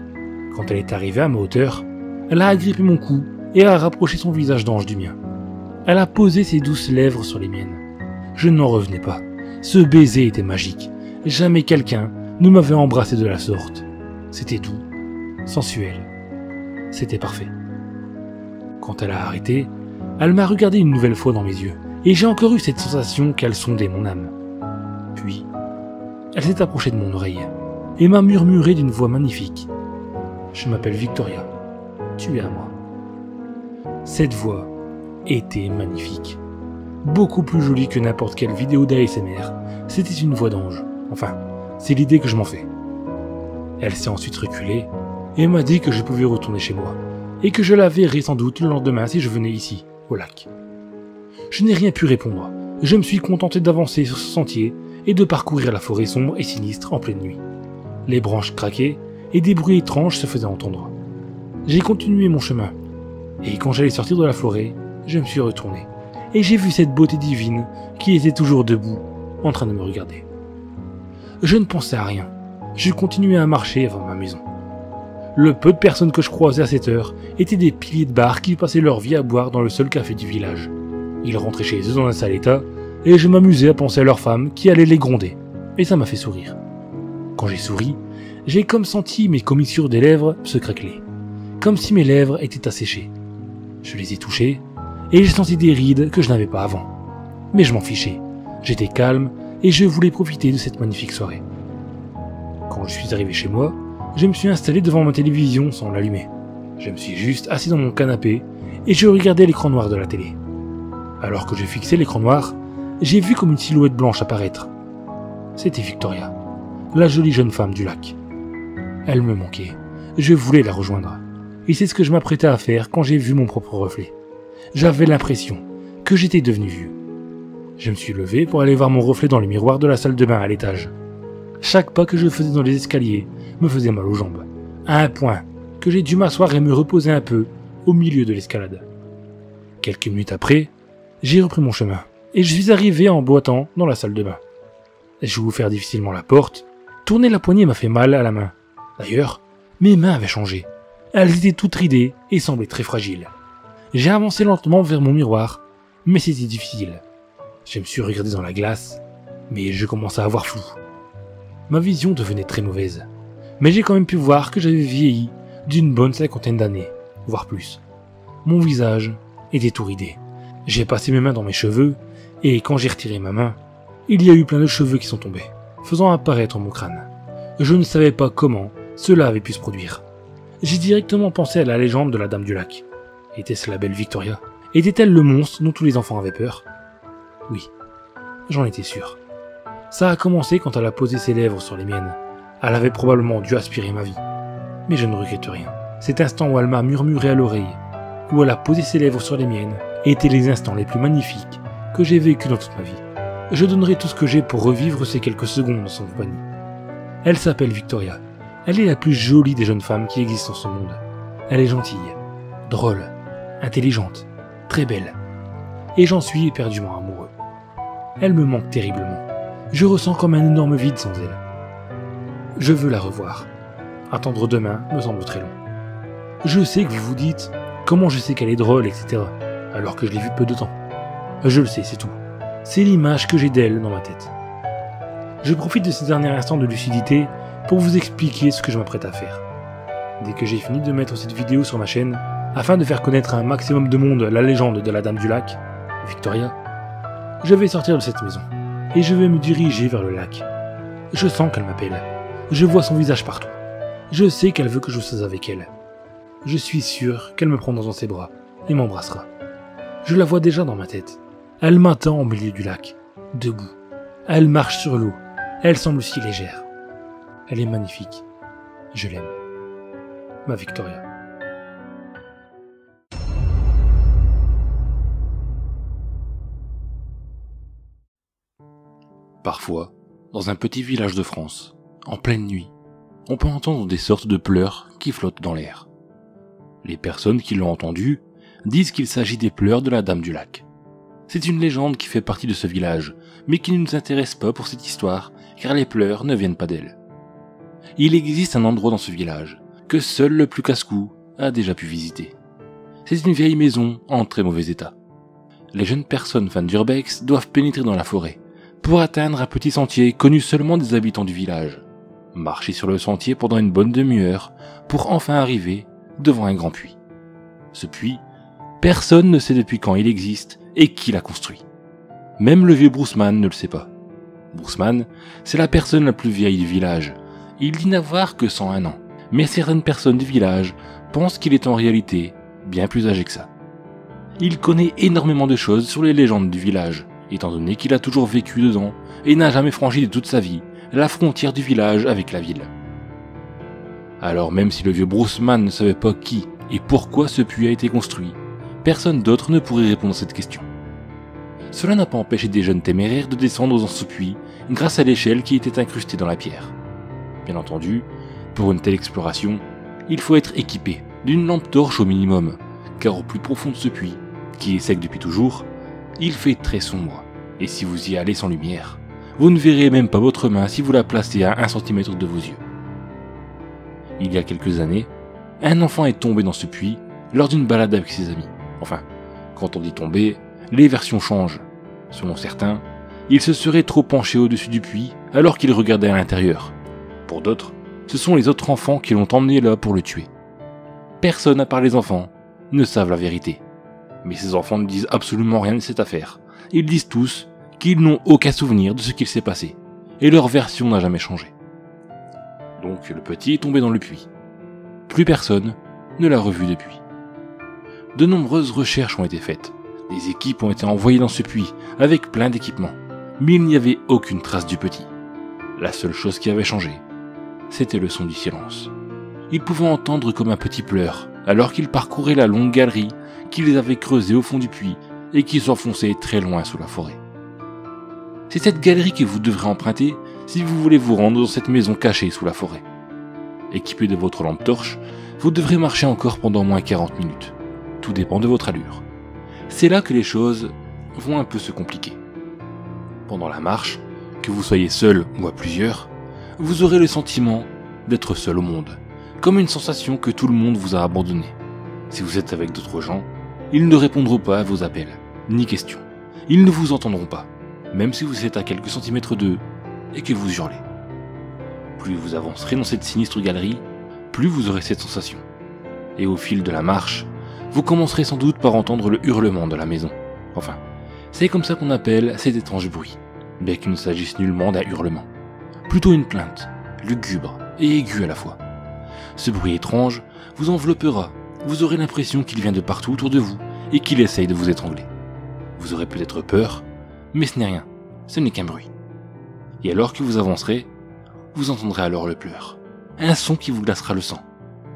Quand elle est arrivée à ma hauteur, elle a agrippé mon cou et a rapproché son visage d'ange du mien. Elle a posé ses douces lèvres sur les miennes. Je n'en revenais pas. Ce baiser était magique. Jamais quelqu'un ne m'avait embrassé de la sorte. C'était doux, sensuel. C'était parfait. Quand elle a arrêté, elle m'a regardé une nouvelle fois dans mes yeux, et j'ai encore eu cette sensation qu'elle sondait mon âme. Puis, elle s'est approchée de mon oreille, et m'a murmuré d'une voix magnifique. « Je m'appelle Victoria, tu es à moi. » Cette voix était magnifique. Beaucoup plus jolie que n'importe quelle vidéo d'ASMR, c'était une voix d'ange. Enfin, c'est l'idée que je m'en fais. Elle s'est ensuite reculée, et m'a dit que je pouvais retourner chez moi, et que je la verrais sans doute le lendemain si je venais ici, au lac. Je n'ai rien pu répondre. Je me suis contenté d'avancer sur ce sentier et de parcourir la forêt sombre et sinistre en pleine nuit. Les branches craquaient et des bruits étranges se faisaient entendre. J'ai continué mon chemin, et quand j'allais sortir de la forêt, je me suis retourné, et j'ai vu cette beauté divine qui était toujours debout, en train de me regarder. Je ne pensais à rien. Je continuais à marcher avant ma maison. Le peu de personnes que je croisais à cette heure étaient des piliers de bars qui passaient leur vie à boire dans le seul café du village. Ils rentraient chez eux dans un sale état, et je m'amusais à penser à leur femme qui allait les gronder, et ça m'a fait sourire. Quand j'ai souri, j'ai comme senti mes commissures des lèvres se craqueler, comme si mes lèvres étaient asséchées. Je les ai touchées, et j'ai senti des rides que je n'avais pas avant. Mais je m'en fichais, j'étais calme, et je voulais profiter de cette magnifique soirée. Quand je suis arrivé chez moi, je me suis installé devant ma télévision sans l'allumer. Je me suis juste assis dans mon canapé, et je regardais l'écran noir de la télé. Alors que je fixais l'écran noir, j'ai vu comme une silhouette blanche apparaître. C'était Victoria, la jolie jeune femme du lac. Elle me manquait, je voulais la rejoindre. Et c'est ce que je m'apprêtais à faire quand j'ai vu mon propre reflet. J'avais l'impression que j'étais devenu vieux. Je me suis levé pour aller voir mon reflet dans le miroir de la salle de bain à l'étage. Chaque pas que je faisais dans les escaliers me faisait mal aux jambes, à un point que j'ai dû m'asseoir et me reposer un peu au milieu de l'escalade. Quelques minutes après, j'ai repris mon chemin, et je suis arrivé en boitant dans la salle de bain. J'ai ouvert difficilement la porte, tourner la poignée m'a fait mal à la main. D'ailleurs, mes mains avaient changé. Elles étaient toutes ridées et semblaient très fragiles. J'ai avancé lentement vers mon miroir, mais c'était difficile. Je me suis regardé dans la glace, mais je commençais à avoir flou. Ma vision devenait très mauvaise, mais j'ai quand même pu voir que j'avais vieilli d'une bonne 50aine d'années, voire plus. Mon visage était tout ridé. J'ai passé mes mains dans mes cheveux, et quand j'ai retiré ma main, il y a eu plein de cheveux qui sont tombés, faisant apparaître mon crâne. Je ne savais pas comment cela avait pu se produire. J'ai directement pensé à la légende de la Dame du Lac. Était-ce la belle Victoria? Était-elle le monstre dont tous les enfants avaient peur? Oui, j'en étais sûr. Ça a commencé quand elle a posé ses lèvres sur les miennes. Elle avait probablement dû aspirer ma vie. Mais je ne regrette rien. Cet instant où elle m'a murmuré à l'oreille, où elle a posé ses lèvres sur les miennes, étaient les instants les plus magnifiques que j'ai vécus dans toute ma vie. Je donnerai tout ce que j'ai pour revivre ces quelques secondes dans son compagnie. Elle s'appelle Victoria. Elle est la plus jolie des jeunes femmes qui existent dans ce monde. Elle est gentille, drôle, intelligente, très belle. Et j'en suis éperdument amoureux. Elle me manque terriblement. Je ressens comme un énorme vide sans elle. Je veux la revoir. Attendre demain me semble très long. Je sais que vous vous dites comment je sais qu'elle est drôle, etc. alors que je l'ai vue peu de temps. Je le sais, c'est tout. C'est l'image que j'ai d'elle dans ma tête. Je profite de ces derniers instants de lucidité pour vous expliquer ce que je m'apprête à faire. Dès que j'ai fini de mettre cette vidéo sur ma chaîne, afin de faire connaître à un maximum de monde la légende de la Dame du Lac, Victoria, je vais sortir de cette maison, et je vais me diriger vers le lac. Je sens qu'elle m'appelle. Je vois son visage partout. Je sais qu'elle veut que je sois avec elle. Je suis sûr qu'elle me prendra dans ses bras et m'embrassera. Je la vois déjà dans ma tête. Elle m'attend au milieu du lac, debout. Elle marche sur l'eau. Elle semble si légère. Elle est magnifique. Je l'aime. Ma Victoria. Parfois, dans un petit village de France, en pleine nuit, on peut entendre des sortes de pleurs qui flottent dans l'air. Les personnes qui l'ont entendu disent qu'il s'agit des pleurs de la Dame du Lac. C'est une légende qui fait partie de ce village, mais qui ne nous intéresse pas pour cette histoire, car les pleurs ne viennent pas d'elle. Il existe un endroit dans ce village, que seul le plus casse-cou a déjà pu visiter. C'est une vieille maison en très mauvais état. Les jeunes personnes fans d'urbex doivent pénétrer dans la forêt, pour atteindre un petit sentier connu seulement des habitants du village. Marcher sur le sentier pendant une bonne demi-heure, pour enfin arriver devant un grand puits. Ce puits, personne ne sait depuis quand il existe et qui l'a construit. Même le vieux Broussman ne le sait pas. Broussman, c'est la personne la plus vieille du village. Il dit n'avoir que 101 ans, mais certaines personnes du village pensent qu'il est en réalité bien plus âgé que ça. Il connaît énormément de choses sur les légendes du village, étant donné qu'il a toujours vécu dedans et n'a jamais franchi de toute sa vie la frontière du village avec la ville. Alors même si le vieux Broussman ne savait pas qui et pourquoi ce puits a été construit, personne d'autre ne pourrait répondre à cette question. Cela n'a pas empêché des jeunes téméraires de descendre dans ce puits grâce à l'échelle qui était incrustée dans la pierre. Bien entendu, pour une telle exploration, il faut être équipé d'une lampe torche au minimum, car au plus profond de ce puits, qui est sec depuis toujours, il fait très sombre, et si vous y allez sans lumière, vous ne verrez même pas votre main si vous la placez à 1 cm de vos yeux. Il y a quelques années, un enfant est tombé dans ce puits lors d'une balade avec ses amis. Enfin, quand on dit tomber, les versions changent. Selon certains, il se serait trop penché au-dessus du puits alors qu'il regardait à l'intérieur. Pour d'autres, ce sont les autres enfants qui l'ont emmené là pour le tuer. Personne à part les enfants ne savent la vérité. Mais ces enfants ne disent absolument rien de cette affaire. Ils disent tous qu'ils n'ont aucun souvenir de ce qu'il s'est passé, et leur version n'a jamais changé. Donc le petit est tombé dans le puits. Plus personne ne l'a revu depuis. De nombreuses recherches ont été faites. Des équipes ont été envoyées dans ce puits, avec plein d'équipements. Mais il n'y avait aucune trace du petit. La seule chose qui avait changé, c'était le son du silence. Ils pouvaient entendre comme un petit pleur, alors qu'ils parcouraient la longue galerie qu'ils avaient creusée au fond du puits et qui s'enfonçait très loin sous la forêt. C'est cette galerie que vous devrez emprunter si vous voulez vous rendre dans cette maison cachée sous la forêt. Équipé de votre lampe torche, vous devrez marcher encore pendant au moins 40 minutes. Tout dépend de votre allure. C'est là que les choses vont un peu se compliquer. Pendant la marche, que vous soyez seul ou à plusieurs, vous aurez le sentiment d'être seul au monde, comme une sensation que tout le monde vous a abandonné. Si vous êtes avec d'autres gens, ils ne répondront pas à vos appels, ni questions. Ils ne vous entendront pas, même si vous êtes à quelques centimètres d'eux et que vous hurlez. Plus vous avancerez dans cette sinistre galerie, plus vous aurez cette sensation. Et au fil de la marche, vous commencerez sans doute par entendre le hurlement de la maison. Enfin, c'est comme ça qu'on appelle cet étrange bruit, bien qu'il ne s'agisse nullement d'un hurlement. Plutôt une plainte, lugubre et aiguë à la fois. Ce bruit étrange vous enveloppera, vous aurez l'impression qu'il vient de partout autour de vous et qu'il essaye de vous étrangler. Vous aurez peut-être peur, mais ce n'est rien, ce n'est qu'un bruit. Et alors que vous avancerez, vous entendrez alors le pleur, un son qui vous glacera le sang.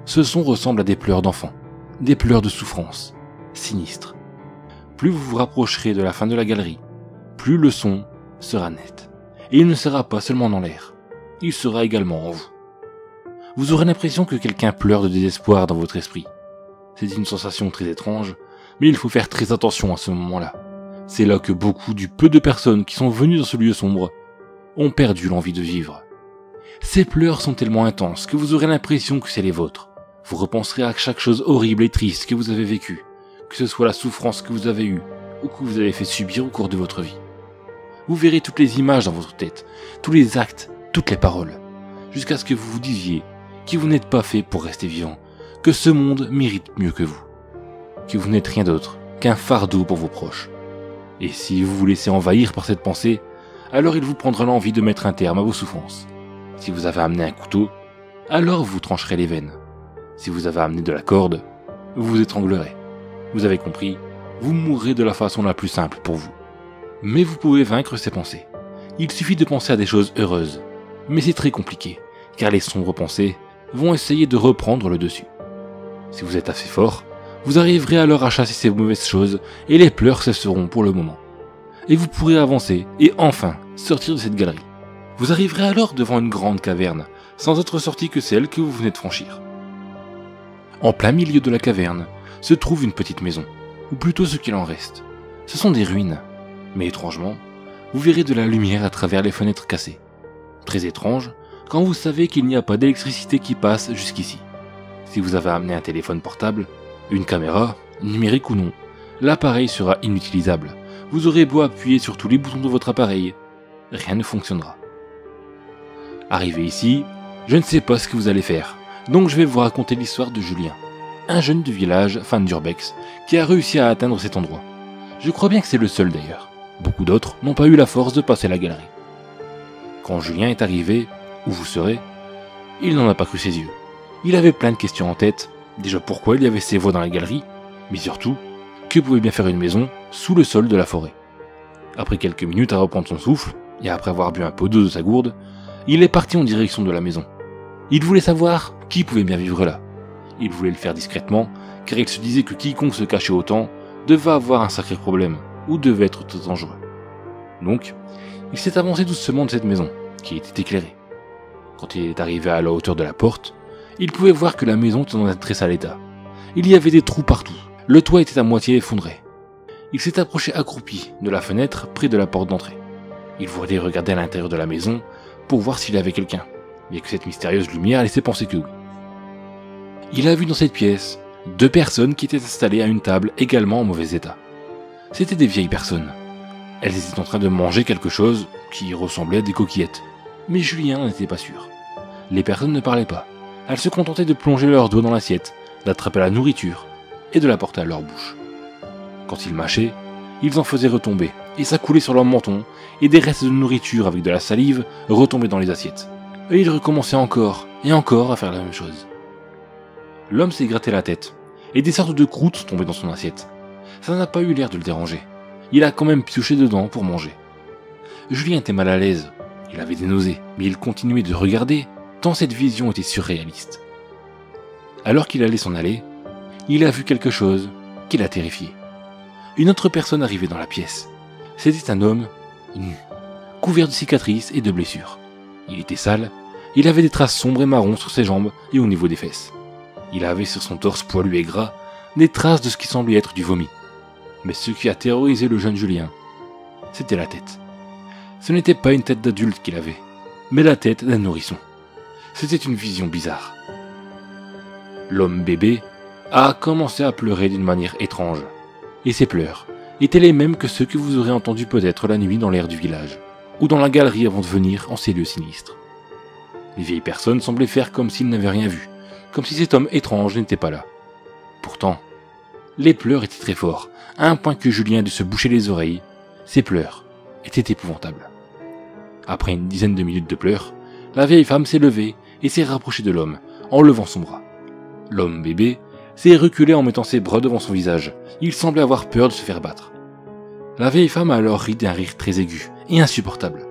Ce son ressemble à des pleurs d'enfants, des pleurs de souffrance, sinistres. Plus vous vous rapprocherez de la fin de la galerie, plus le son sera net. Et il ne sera pas seulement dans l'air, il sera également en vous. Vous aurez l'impression que quelqu'un pleure de désespoir dans votre esprit. C'est une sensation très étrange, mais il faut faire très attention à ce moment-là. C'est là que beaucoup du peu de personnes qui sont venues dans ce lieu sombre ont perdu l'envie de vivre. Ces pleurs sont tellement intenses que vous aurez l'impression que c'est les vôtres. Vous repenserez à chaque chose horrible et triste que vous avez vécue, que ce soit la souffrance que vous avez eue ou que vous avez fait subir au cours de votre vie. Vous verrez toutes les images dans votre tête, tous les actes, toutes les paroles, jusqu'à ce que vous vous disiez que vous n'êtes pas fait pour rester vivant, que ce monde mérite mieux que vous n'êtes rien d'autre qu'un fardeau pour vos proches. Et si vous vous laissez envahir par cette pensée, alors il vous prendra l'envie de mettre un terme à vos souffrances. Si vous avez amené un couteau, alors vous trancherez les veines. Si vous avez amené de la corde, vous vous étranglerez. Vous avez compris, vous mourrez de la façon la plus simple pour vous. Mais vous pouvez vaincre ces pensées. Il suffit de penser à des choses heureuses. Mais c'est très compliqué, car les sombres pensées vont essayer de reprendre le dessus. Si vous êtes assez fort, vous arriverez alors à chasser ces mauvaises choses et les pleurs cesseront pour le moment. Et vous pourrez avancer et enfin sortir de cette galerie. Vous arriverez alors devant une grande caverne, sans autre sortie que celle que vous venez de franchir. En plein milieu de la caverne se trouve une petite maison, ou plutôt ce qu'il en reste. Ce sont des ruines, mais étrangement, vous verrez de la lumière à travers les fenêtres cassées. Très étrange, quand vous savez qu'il n'y a pas d'électricité qui passe jusqu'ici. Si vous avez amené un téléphone portable, une caméra, numérique ou non, l'appareil sera inutilisable. Vous aurez beau appuyer sur tous les boutons de votre appareil, rien ne fonctionnera. Arrivé ici, je ne sais pas ce que vous allez faire, donc je vais vous raconter l'histoire de Julien, un jeune du village fan d'Urbex qui a réussi à atteindre cet endroit. Je crois bien que c'est le seul d'ailleurs. Beaucoup d'autres n'ont pas eu la force de passer la galerie. Quand Julien est arrivé, où vous serez, il n'en a pas cru ses yeux. Il avait plein de questions en tête, déjà pourquoi il y avait ces voies dans la galerie, mais surtout, que pouvait bien faire une maison sous le sol de la forêt. Après quelques minutes à reprendre son souffle, et après avoir bu un peu d'eau de sa gourde, il est parti en direction de la maison. Il voulait savoir qui pouvait bien vivre là. Il voulait le faire discrètement, car il se disait que quiconque se cachait autant devait avoir un sacré problème, ou devait être très dangereux. Donc, il s'est avancé doucement de cette maison, qui était éclairée. Quand il est arrivé à la hauteur de la porte, il pouvait voir que la maison était dans un très sale état. Il y avait des trous partout, le toit était à moitié effondré. Il s'est approché accroupi de la fenêtre près de la porte d'entrée. Il voulait regarder à l'intérieur de la maison pour voir s'il y avait quelqu'un, bien que cette mystérieuse lumière laissait penser que oui. Il a vu dans cette pièce 2 personnes qui étaient installées à une table également en mauvais état. C'étaient des vieilles personnes. Elles étaient en train de manger quelque chose qui ressemblait à des coquillettes. Mais Julien n'était pas sûr. Les personnes ne parlaient pas. Elles se contentaient de plonger leurs doigts dans l'assiette, d'attraper la nourriture et de la porter à leur bouche. Quand ils mâchaient, ils en faisaient retomber, et ça coulait sur leur menton, et des restes de nourriture avec de la salive retombaient dans les assiettes. Et ils recommençaient encore et encore à faire la même chose. L'homme s'est gratté la tête, et des sortes de croûtes tombaient dans son assiette. Ça n'a pas eu l'air de le déranger. Il a quand même pioché dedans pour manger. Julien était mal à l'aise. Il avait des nausées, mais il continuait de regarder, tant cette vision était surréaliste. Alors qu'il allait s'en aller, il a vu quelque chose qui l'a terrifié. Une autre personne arrivait dans la pièce. C'était un homme nu, couvert de cicatrices et de blessures. Il était sale, il avait des traces sombres et marron sur ses jambes et au niveau des fesses. Il avait sur son torse poilu et gras des traces de ce qui semblait être du vomi. Mais ce qui a terrorisé le jeune Julien, c'était la tête. Ce n'était pas une tête d'adulte qu'il avait, mais la tête d'un nourrisson. C'était une vision bizarre. L'homme bébé a commencé à pleurer d'une manière étrange. Et ses pleurs étaient les mêmes que ceux que vous aurez entendus peut-être la nuit dans l'air du village, ou dans la galerie avant de venir en ces lieux sinistres. Les vieilles personnes semblaient faire comme s'ils n'avaient rien vu, comme si cet homme étrange n'était pas là. Pourtant, les pleurs étaient très forts, à un point que Julien a dû se boucher les oreilles. Ces pleurs étaient épouvantables. Après une dizaine de minutes de pleurs, la vieille femme s'est levée et s'est rapprochée de l'homme, en levant son bras. L'homme bébé s'est reculé en mettant ses bras devant son visage. Il semblait avoir peur de se faire battre. La vieille femme a alors ri d'un rire très aigu et insupportable,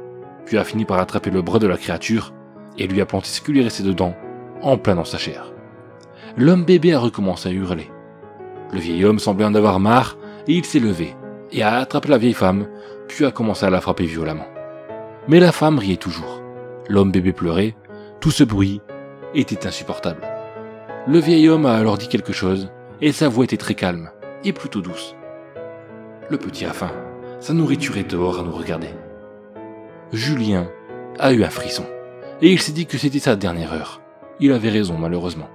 puis a fini par attraper le bras de la créature et lui a planté ce qui lui restait dedans, en plein dans sa chair. L'homme bébé a recommencé à hurler. Le vieil homme semblait en avoir marre et il s'est levé et a attrapé la vieille femme, puis a commencé à la frapper violemment. Mais la femme riait toujours. L'homme bébé pleurait. Tout ce bruit était insupportable. Le vieil homme a alors dit quelque chose, et sa voix était très calme, et plutôt douce. Le petit a faim, sa nourriture est dehors à nous regarder. Julien a eu un frisson, et il s'est dit que c'était sa dernière heure. Il avait raison malheureusement.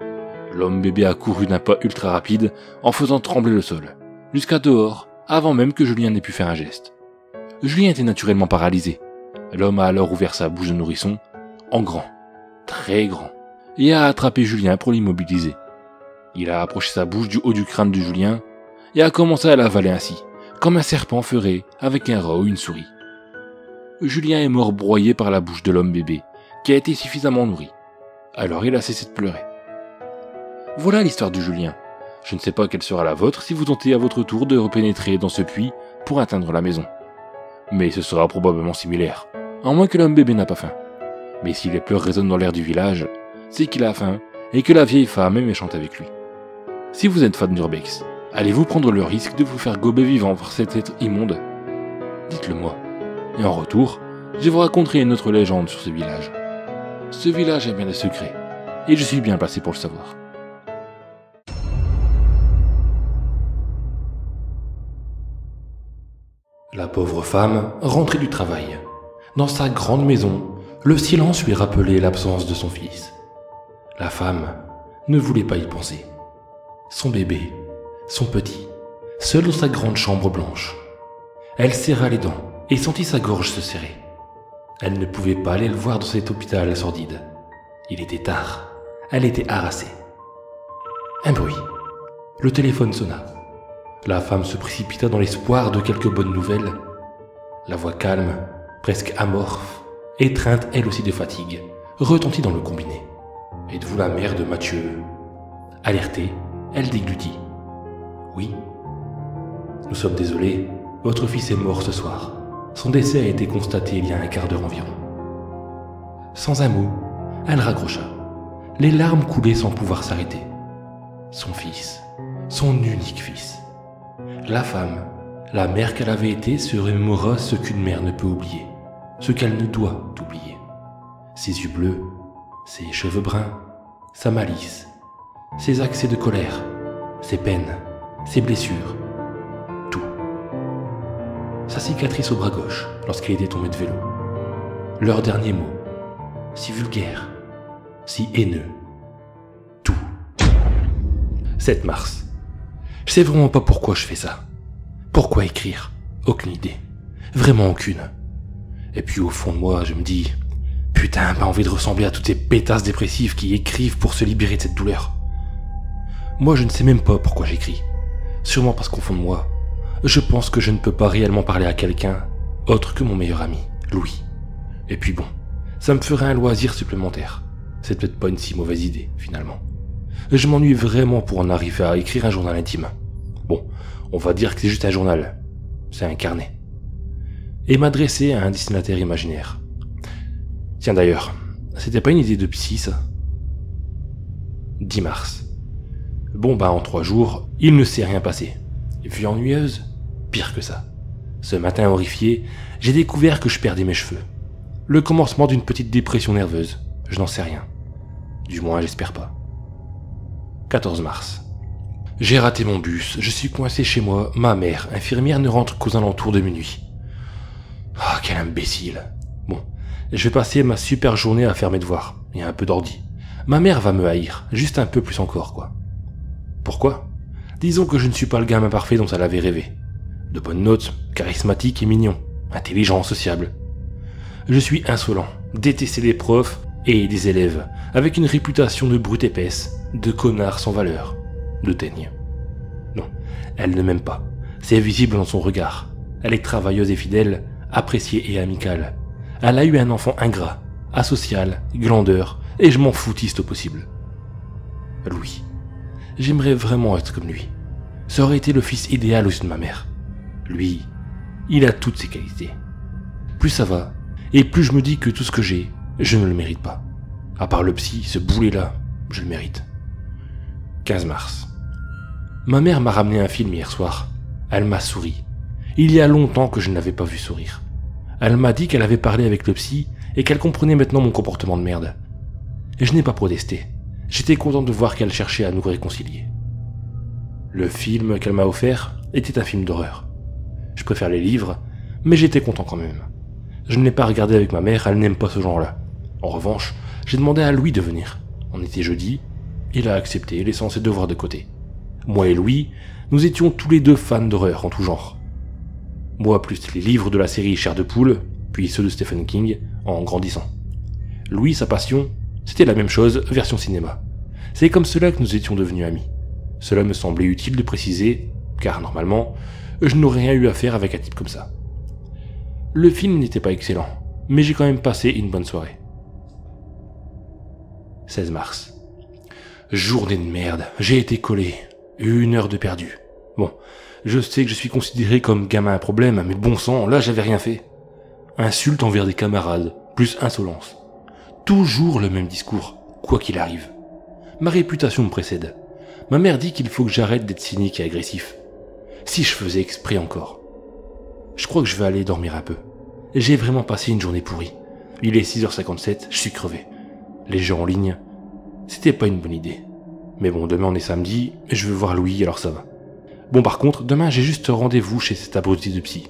L'homme bébé a couru d'un pas ultra rapide, en faisant trembler le sol, jusqu'à dehors, avant même que Julien n'ait pu faire un geste. Julien était naturellement paralysé. L'homme a alors ouvert sa bouche de nourrisson, en grand, très grand, et a attrapé Julien pour l'immobiliser. Il a approché sa bouche du haut du crâne de Julien et a commencé à l'avaler ainsi, comme un serpent ferait avec un rat ou une souris. Julien est mort broyé par la bouche de l'homme bébé, qui a été suffisamment nourri. Alors il a cessé de pleurer. Voilà l'histoire de Julien. Je ne sais pas quelle sera la vôtre si vous tentez à votre tour de repénétrer dans ce puits pour atteindre la maison. Mais ce sera probablement similaire, à moins que l'homme bébé n'a pas faim. Mais si les pleurs résonnent dans l'air du village, c'est qu'il a faim et que la vieille femme est méchante avec lui. Si vous êtes fan d'Urbex, allez-vous prendre le risque de vous faire gober vivant par cet être immonde? Dites-le moi. Et en retour, je vous raconterai une autre légende sur ce village. Ce village a bien des secrets, et je suis bien placé pour le savoir. La pauvre femme rentrait du travail. Dans sa grande maison, le silence lui rappelait l'absence de son fils. La femme ne voulait pas y penser. Son bébé, son petit, seul dans sa grande chambre blanche. Elle serra les dents et sentit sa gorge se serrer. Elle ne pouvait pas aller le voir dans cet hôpital sordide. Il était tard. Elle était harassée. Un bruit. Le téléphone sonna. La femme se précipita dans l'espoir de quelques bonnes nouvelles. La voix calme, presque amorphe, étreinte elle aussi de fatigue, retentit dans le combiné. « Êtes-vous la mère de Mathieu ?» Alertée, elle déglutit. « Oui. »« Nous sommes désolés, votre fils est mort ce soir. Son décès a été constaté il y a un quart d'heure environ. » Sans un mot, elle raccrocha. Les larmes coulaient sans pouvoir s'arrêter. Son fils, son unique fils. La femme, la mère qu'elle avait été, se remémora ce qu'une mère ne peut oublier, ce qu'elle ne doit oublier. Ses yeux bleus, ses cheveux bruns, sa malice, ses accès de colère, ses peines, ses blessures, tout. Sa cicatrice au bras gauche lorsqu'elle était tombée de vélo. Leurs derniers mots, si vulgaires, si haineux, tout. 7 mars. Je sais vraiment pas pourquoi je fais ça. Pourquoi écrire? Aucune idée. Vraiment aucune. Et puis au fond de moi, je me dis, putain, pas envie de ressembler à toutes ces pétasses dépressives qui écrivent pour se libérer de cette douleur. Moi, je ne sais même pas pourquoi j'écris. Sûrement parce qu'au fond de moi, je pense que je ne peux pas réellement parler à quelqu'un autre que mon meilleur ami, Louis. Et puis bon, ça me ferait un loisir supplémentaire. C'est peut-être pas une si mauvaise idée, finalement. Je m'ennuie vraiment pour en arriver à écrire un journal intime. Bon, on va dire que c'est juste un journal. C'est un carnet. Et m'adresser à un destinataire imaginaire. Tiens d'ailleurs, c'était pas une idée de psy, ça? 10 mars. Bon en 3 jours, il ne s'est rien passé. Vue ennuyeuse? Pire que ça. Ce matin horrifié, j'ai découvert que je perdais mes cheveux. Le commencement d'une petite dépression nerveuse, je n'en sais rien. Du moins, j'espère pas. 14 mars. J'ai raté mon bus, je suis coincé chez moi, ma mère, infirmière, ne rentre qu'aux alentours de minuit. Ah, quel imbécile. Bon, je vais passer ma super journée à faire mes devoirs, et un peu d'ordi. Ma mère va me haïr, juste un peu plus encore, quoi. Pourquoi? Disons que je ne suis pas le gamin parfait dont elle avait rêvé. De bonnes notes, charismatique et mignon, intelligent, sociable. Je suis insolent, détesté des profs et des élèves, avec une réputation de brute épaisse, de connard sans valeur, de teigne. Non, elle ne m'aime pas. C'est visible dans son regard. Elle est travailleuse et fidèle, appréciée et amicale. Elle a eu un enfant ingrat, asocial, glandeur, et je m'en foutiste au possible. Louis. J'aimerais vraiment être comme lui. Ça aurait été le fils idéal aux yeux de ma mère. Lui, il a toutes ses qualités. Plus ça va, et plus je me dis que tout ce que j'ai, je ne le mérite pas. À part le psy, ce boulet-là, je le mérite. 15 mars. Ma mère m'a ramené un film hier soir. Elle m'a souri. Il y a longtemps que je ne l'avais pas vu sourire. Elle m'a dit qu'elle avait parlé avec le psy et qu'elle comprenait maintenant mon comportement de merde. Et je n'ai pas protesté. J'étais content de voir qu'elle cherchait à nous réconcilier. Le film qu'elle m'a offert était un film d'horreur. Je préfère les livres, mais j'étais content quand même. Je ne l'ai pas regardé avec ma mère, elle n'aime pas ce genre-là. En revanche, j'ai demandé à Louis de venir. On était jeudi, il a accepté, laissant ses devoirs de côté. Moi et Louis, nous étions tous les deux fans d'horreur en tout genre. Moi plus les livres de la série Chair de poule, puis ceux de Stephen King, en grandissant. Louis, sa passion, c'était la même chose, version cinéma. C'est comme cela que nous étions devenus amis. Cela me semblait utile de préciser, car normalement, je n'aurais rien eu à faire avec un type comme ça. Le film n'était pas excellent, mais j'ai quand même passé une bonne soirée. 16 mars. Journée de merde, j'ai été collé. 1 heure de perdu. Bon, je sais que je suis considéré comme gamin à problème, mais bon sang, là j'avais rien fait. Insulte envers des camarades, plus insolence. Toujours le même discours, quoi qu'il arrive. Ma réputation me précède. Ma mère dit qu'il faut que j'arrête d'être cynique et agressif. Si je faisais exprès encore. Je crois que je vais aller dormir un peu. J'ai vraiment passé une journée pourrie. Il est 6h57, je suis crevé. Les jeux en ligne, c'était pas une bonne idée. Mais bon, demain on est samedi, et je veux voir Louis, alors ça va. Bon par contre, demain j'ai juste rendez-vous chez cet abruti de psy.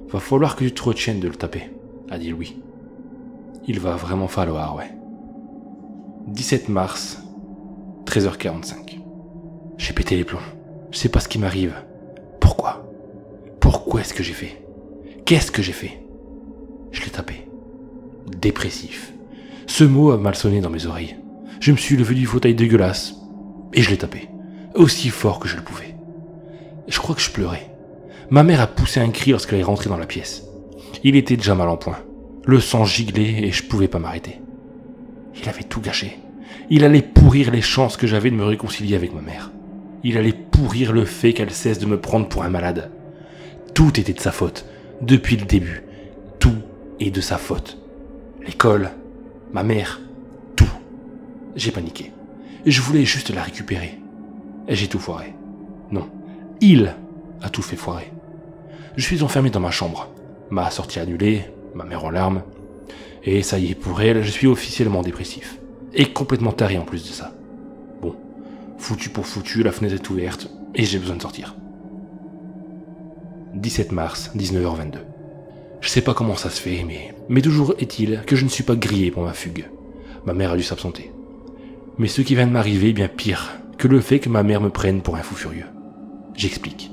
Va falloir que tu te retiennes de le taper, a dit Louis. Il va vraiment falloir, ouais. 17 mars, 13h45. J'ai pété les plombs. Je sais pas ce qui m'arrive. Pourquoi? Pourquoi est-ce que j'ai fait? Qu'est-ce que j'ai fait? Je l'ai tapé. Dépressif. Ce mot a mal sonné dans mes oreilles. Je me suis levé du fauteuil dégueulasse et je l'ai tapé. Aussi fort que je le pouvais. Je crois que je pleurais. Ma mère a poussé un cri lorsqu'elle est rentrée dans la pièce. Il était déjà mal en point. Le sang giglait et je pouvais pas m'arrêter. Il avait tout gâché. Il allait pourrir les chances que j'avais de me réconcilier avec ma mère. Il allait pourrir le fait qu'elle cesse de me prendre pour un malade. Tout était de sa faute, depuis le début. Tout est de sa faute. L'école, ma mère, tout. J'ai paniqué. Je voulais juste la récupérer. Et j'ai tout foiré. Non, il a tout fait foirer. Je suis enfermé dans ma chambre. Ma sortie annulée, ma mère en larmes. Et ça y est, pour elle, je suis officiellement dépressif. Et complètement taré en plus de ça. Bon, foutu pour foutu, la fenêtre est ouverte et j'ai besoin de sortir. 17 mars, 19h22. Je sais pas comment ça se fait, mais toujours est-il que je ne suis pas grillé pour ma fugue. Ma mère a dû s'absenter. Mais ce qui vient de m'arriver est bien pire que le fait que ma mère me prenne pour un fou furieux. J'explique.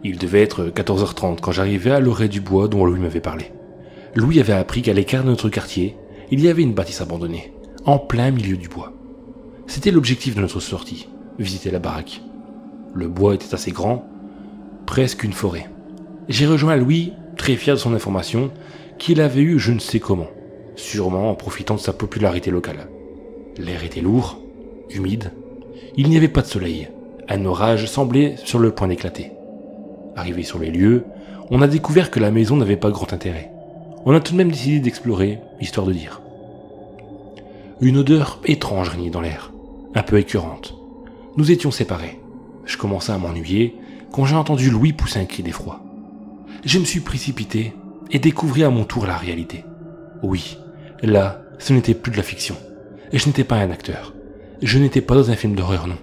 Il devait être 14h30 quand j'arrivais à l'orée du bois dont Louis m'avait parlé. Louis avait appris qu'à l'écart de notre quartier, il y avait une bâtisse abandonnée, en plein milieu du bois. C'était l'objectif de notre sortie, visiter la baraque. Le bois était assez grand, presque une forêt. J'ai rejoint Louis, très fier de son information, qu'il avait eue je ne sais comment, sûrement en profitant de sa popularité locale. L'air était lourd, humide, il n'y avait pas de soleil, un orage semblait sur le point d'éclater. Arrivé sur les lieux, on a découvert que la maison n'avait pas grand intérêt. On a tout de même décidé d'explorer, histoire de dire. Une odeur étrange régnait dans l'air, un peu écœurante. Nous étions séparés. Je commençais à m'ennuyer quand j'ai entendu Louis pousser un cri d'effroi. Je me suis précipité et découvris à mon tour la réalité. Oui, là, ce n'était plus de la fiction. Et je n'étais pas un acteur. Je n'étais pas dans un film d'horreur, non.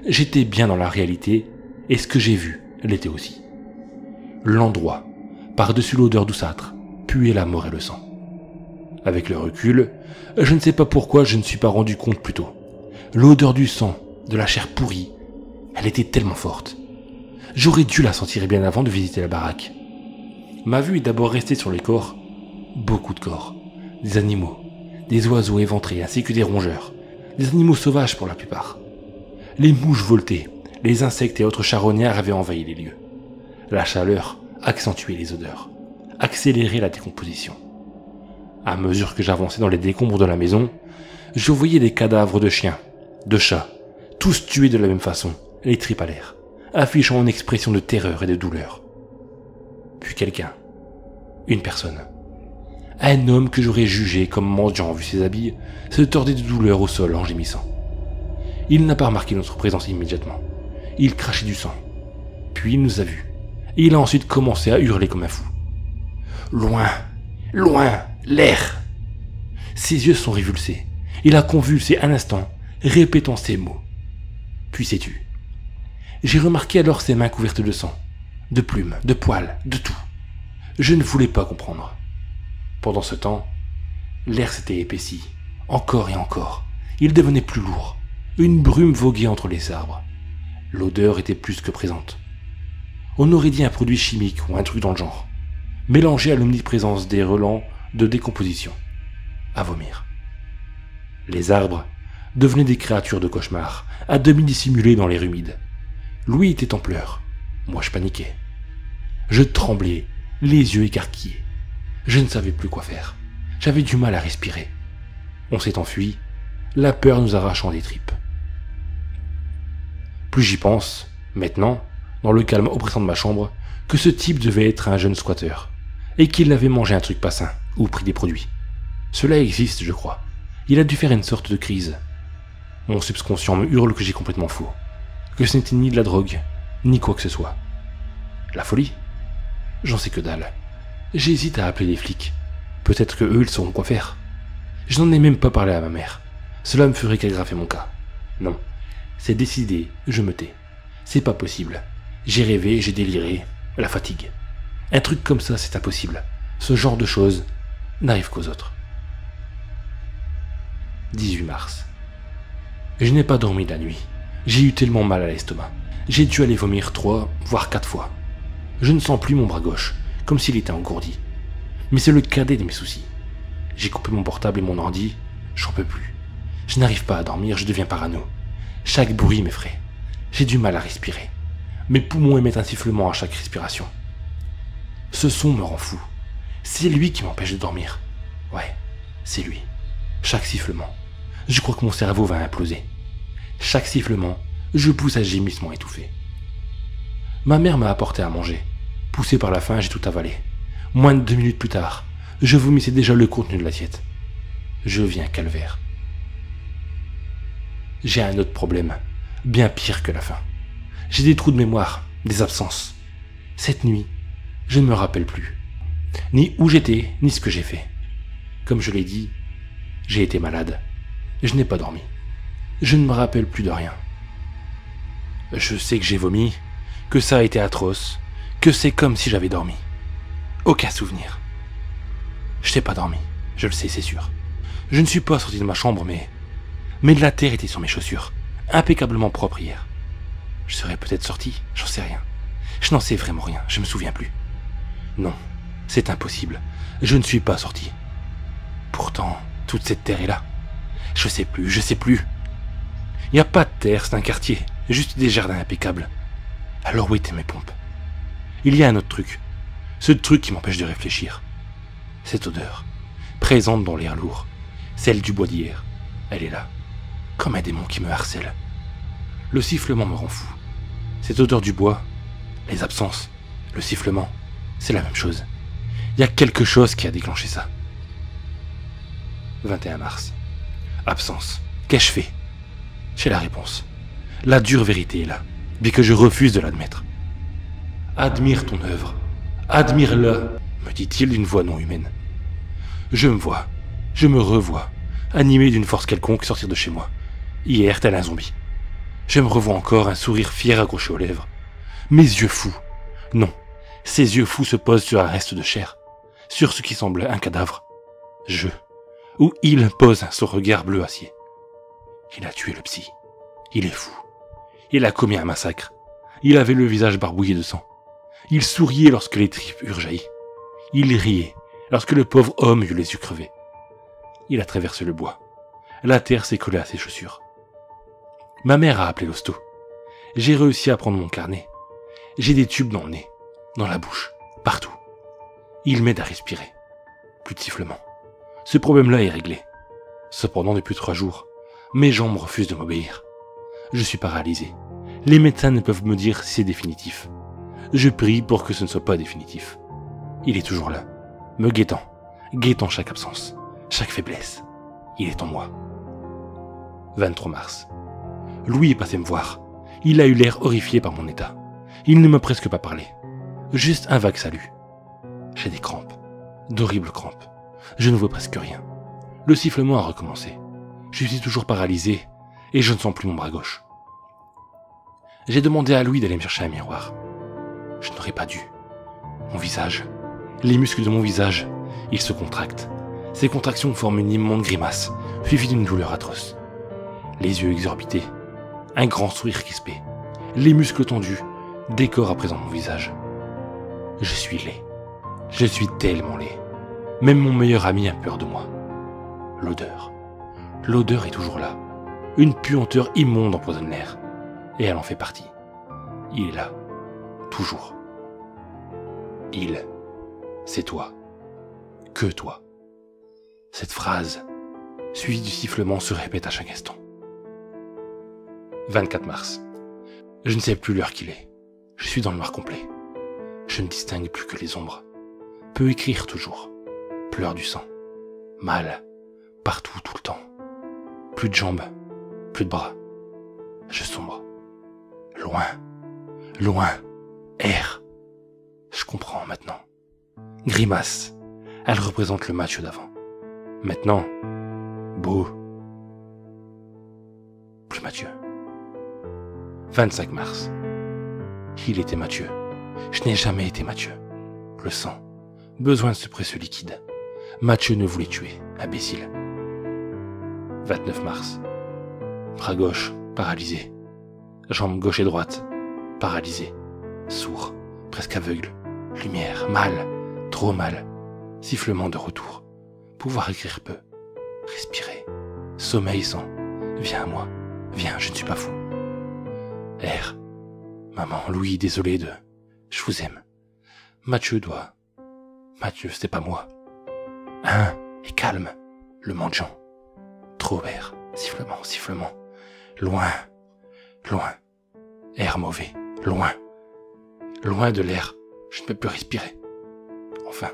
J'étais bien dans la réalité, et ce que j'ai vu l'était aussi. L'endroit, par-dessus l'odeur douceâtre, puait la mort et le sang. Avec le recul, je ne sais pas pourquoi je ne suis pas rendu compte plus tôt. L'odeur du sang, de la chair pourrie, elle était tellement forte. J'aurais dû la sentir bien avant de visiter la baraque. Ma vue est d'abord restée sur les corps, beaucoup de corps, des animaux, des oiseaux éventrés ainsi que des rongeurs, des animaux sauvages pour la plupart. Les mouches voltaient, les insectes et autres charognards avaient envahi les lieux. La chaleur accentuait les odeurs, accélérait la décomposition. À mesure que j'avançais dans les décombres de la maison, je voyais des cadavres de chiens, de chats, tous tués de la même façon, les tripes à l'air, affichant une expression de terreur et de douleur. Puis quelqu'un, une personne, un homme que j'aurais jugé comme mendiant vu ses habits, se tordait de douleur au sol en gémissant. Il n'a pas remarqué notre présence immédiatement. Il crachait du sang. Puis il nous a vus. Et il a ensuite commencé à hurler comme un fou. Loin, loin, l'air. Ses yeux sont révulsés. Il a convulsé un instant, répétant ces mots. Puis s'est tu. J'ai remarqué alors ses mains couvertes de sang, de plumes, de poils, de tout. Je ne voulais pas comprendre. Pendant ce temps, l'air s'était épaissi, encore et encore. Il devenait plus lourd. Une brume voguait entre les arbres. L'odeur était plus que présente. On aurait dit un produit chimique ou un truc dans le genre, mélangé à l'omniprésence des relents de décomposition. À vomir. Les arbres devenaient des créatures de cauchemar, à demi dissimulées dans l'air humide. Louis était en pleurs. Moi, je paniquais. Je tremblais, les yeux écarquillés. Je ne savais plus quoi faire. J'avais du mal à respirer. On s'est enfui, la peur nous arrachant des tripes. Plus j'y pense, maintenant, dans le calme oppressant de ma chambre, que ce type devait être un jeune squatter, et qu'il avait mangé un truc pas sain, ou pris des produits. Cela existe, je crois. Il a dû faire une sorte de crise. Mon subconscient me hurle que j'ai complètement faux, que ce n'était ni de la drogue, ni quoi que ce soit. La folie? J'en sais que dalle. J'hésite à appeler les flics. Peut-être que eux, ils sauront quoi faire. Je n'en ai même pas parlé à ma mère. Cela me ferait qu'aggraver mon cas. Non. C'est décidé, je me tais. C'est pas possible. J'ai rêvé, j'ai déliré. La fatigue. Un truc comme ça, c'est impossible. Ce genre de choses n'arrive qu'aux autres. 18 mars. Je n'ai pas dormi la nuit. J'ai eu tellement mal à l'estomac. J'ai dû aller vomir 3, voire 4 fois. Je ne sens plus mon bras gauche, comme s'il était engourdi. Mais c'est le cadet de mes soucis. J'ai coupé mon portable et mon ordi, j'en peux plus. Je n'arrive pas à dormir, je deviens parano. Chaque bruit m'effraie. J'ai du mal à respirer. Mes poumons émettent un sifflement à chaque respiration. Ce son me rend fou. C'est lui qui m'empêche de dormir. Ouais, c'est lui. Chaque sifflement. Je crois que mon cerveau va imploser. Chaque sifflement, je pousse un gémissement étouffé. Ma mère m'a apporté à manger. Poussé par la faim, j'ai tout avalé. Moins de 2 minutes plus tard, je vomissais déjà le contenu de l'assiette. Je viens calvaire. J'ai un autre problème, bien pire que la faim. J'ai des trous de mémoire, des absences. Cette nuit, je ne me rappelle plus. Ni où j'étais, ni ce que j'ai fait. Comme je l'ai dit, j'ai été malade. Je n'ai pas dormi. Je ne me rappelle plus de rien. Je sais que j'ai vomi, que ça a été atroce, que c'est comme si j'avais dormi. Aucun souvenir. Je n'ai pas dormi, je le sais, c'est sûr. Je ne suis pas sorti de ma chambre, mais de la terre était sur mes chaussures, impeccablement propre hier. Je serais peut-être sorti, j'en sais rien. Je n'en sais vraiment rien, je me souviens plus. Non, c'est impossible. Je ne suis pas sorti. Pourtant, toute cette terre est là. Je sais plus. Il n'y a pas de terre, c'est un quartier. Juste des jardins impeccables. Alors où étaient mes pompes? Il y a un autre truc. Ce truc qui m'empêche de réfléchir. Cette odeur, présente dans l'air lourd. Celle du bois d'hier. Elle est là. Comme un démon qui me harcèle. Le sifflement me rend fou. Cette odeur du bois, les absences, le sifflement, c'est la même chose. Il y a quelque chose qui a déclenché ça. 21 mars. Absence. Qu'ai-je fait? J'ai la réponse. La dure vérité est là, bien que je refuse de l'admettre. Admire ton œuvre. Admire-la, me dit-il d'une voix non humaine. Je me vois, je me revois, animé d'une force quelconque sortir de chez moi. Hier, tel un zombie. Je me revois encore, un sourire fier accroché aux lèvres. Mes yeux fous. Non, ces yeux fous se posent sur un reste de chair, sur ce qui semble un cadavre. Où il pose son regard bleu acier. Il a tué le psy. Il est fou. Il a commis un massacre. Il avait le visage barbouillé de sang. Il souriait lorsque les tripes eurent jailli. Il riait lorsque le pauvre homme eut les yeux crevés. Il a traversé le bois. La terre s'est collée à ses chaussures. Ma mère a appelé l'hosto. J'ai réussi à prendre mon carnet. J'ai des tubes dans le nez, dans la bouche, partout. Il m'aide à respirer. Plus de sifflement. Ce problème-là est réglé. Cependant, depuis 3 jours, mes jambes refusent de m'obéir. Je suis paralysé. Les médecins ne peuvent me dire si c'est définitif. Je prie pour que ce ne soit pas définitif. Il est toujours là, me guettant chaque absence, chaque faiblesse. Il est en moi. 23 mars. Louis est passé me voir. Il a eu l'air horrifié par mon état. Il ne m'a presque pas parlé. Juste un vague salut. J'ai des crampes. D'horribles crampes. Je ne vois presque rien. Le sifflement a recommencé. Je suis toujours paralysé et je ne sens plus mon bras gauche. J'ai demandé à Louis d'aller me chercher un miroir. Je n'aurais pas dû. Mon visage, les muscles de mon visage, ils se contractent. Ces contractions forment une immonde grimace, suivie d'une douleur atroce. Les yeux exorbités, un grand sourire crispé, les muscles tendus, décorent à présent mon visage. Je suis laid. Je suis tellement laid. Même mon meilleur ami a peur de moi. L'odeur. L'odeur est toujours là. Une puanteur immonde empoisonne l'air. Et elle en fait partie. Il est là. Toujours. Il. C'est toi. Que toi. Cette phrase, suivie du sifflement, se répète à chaque instant. 24 mars. Je ne sais plus l'heure qu'il est. Je suis dans le noir complet. Je ne distingue plus que les ombres. Peux écrire toujours. Pleure du sang. Mal. Partout, tout le temps. Plus de jambes. Plus de bras. Je sombre. Loin. Loin. Air. Je comprends maintenant. Grimace. Elle représente le Mathieu d'avant. Maintenant, beau. Plus Mathieu. 25 mars. Il était Mathieu. Je n'ai jamais été Mathieu. Le sang. Besoin de ce précieux liquide. Mathieu ne voulait tuer. Imbécile. 29 mars. Bras gauche, paralysé. Jambes gauche et droite, paralysées. Sourd, presque aveugle. Lumière, mal, trop mal. Sifflement de retour. Pouvoir écrire peu. Respirer. Sommeil sans. Viens à moi. Viens, je ne suis pas fou. Air. Maman, Louis, désolé de... Je vous aime. Mathieu doit... Mathieu, c'est pas moi. Et calme. Le mendiant. Trop air. Sifflement, sifflement. Loin. Loin. Air mauvais. Loin. Loin de l'air. Je ne peux plus respirer. Enfin.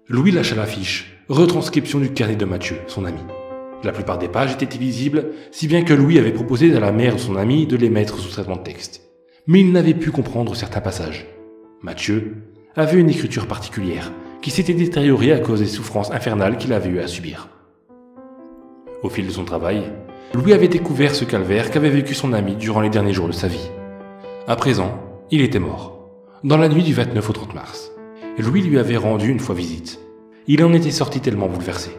Louis lâcha l'affiche. Retranscription du carnet de Mathieu, son ami. La plupart des pages étaient illisibles, si bien que Louis avait proposé à la mère de son ami de les mettre sous traitement de texte. Mais il n'avait pu comprendre certains passages. Mathieu avait une écriture particulière, qui s'était détériorée à cause des souffrances infernales qu'il avait eu à subir. Au fil de son travail, Louis avait découvert ce calvaire qu'avait vécu son ami durant les derniers jours de sa vie. À présent, il était mort, dans la nuit du 29 au 30 mars. Louis lui avait rendu une fois visite. Il en était sorti tellement bouleversé.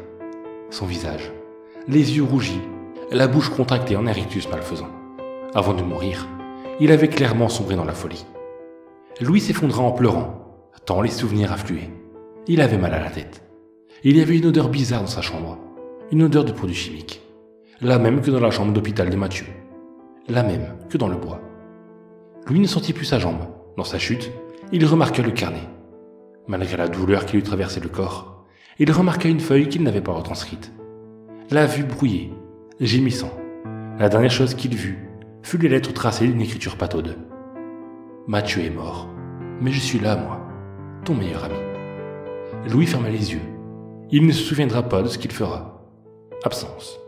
Son visage, les yeux rougis, la bouche contractée en un rictus malfaisant. Avant de mourir, il avait clairement sombré dans la folie. Louis s'effondra en pleurant, tant les souvenirs affluaient. Il avait mal à la tête. Il y avait une odeur bizarre dans sa chambre, une odeur de produits chimiques, la même que dans la chambre d'hôpital de Mathieu, la même que dans le bois. Louis ne sentit plus sa jambe. Dans sa chute, il remarqua le carnet. Malgré la douleur qui lui traversait le corps, il remarqua une feuille qu'il n'avait pas retranscrite. La vue brouillée, gémissant. La dernière chose qu'il vit fut les lettres tracées d'une écriture pataude. Mathieu est mort, mais je suis là, moi, ton meilleur ami. Louis ferma les yeux. Il ne se souviendra pas de ce qu'il fera. Absence.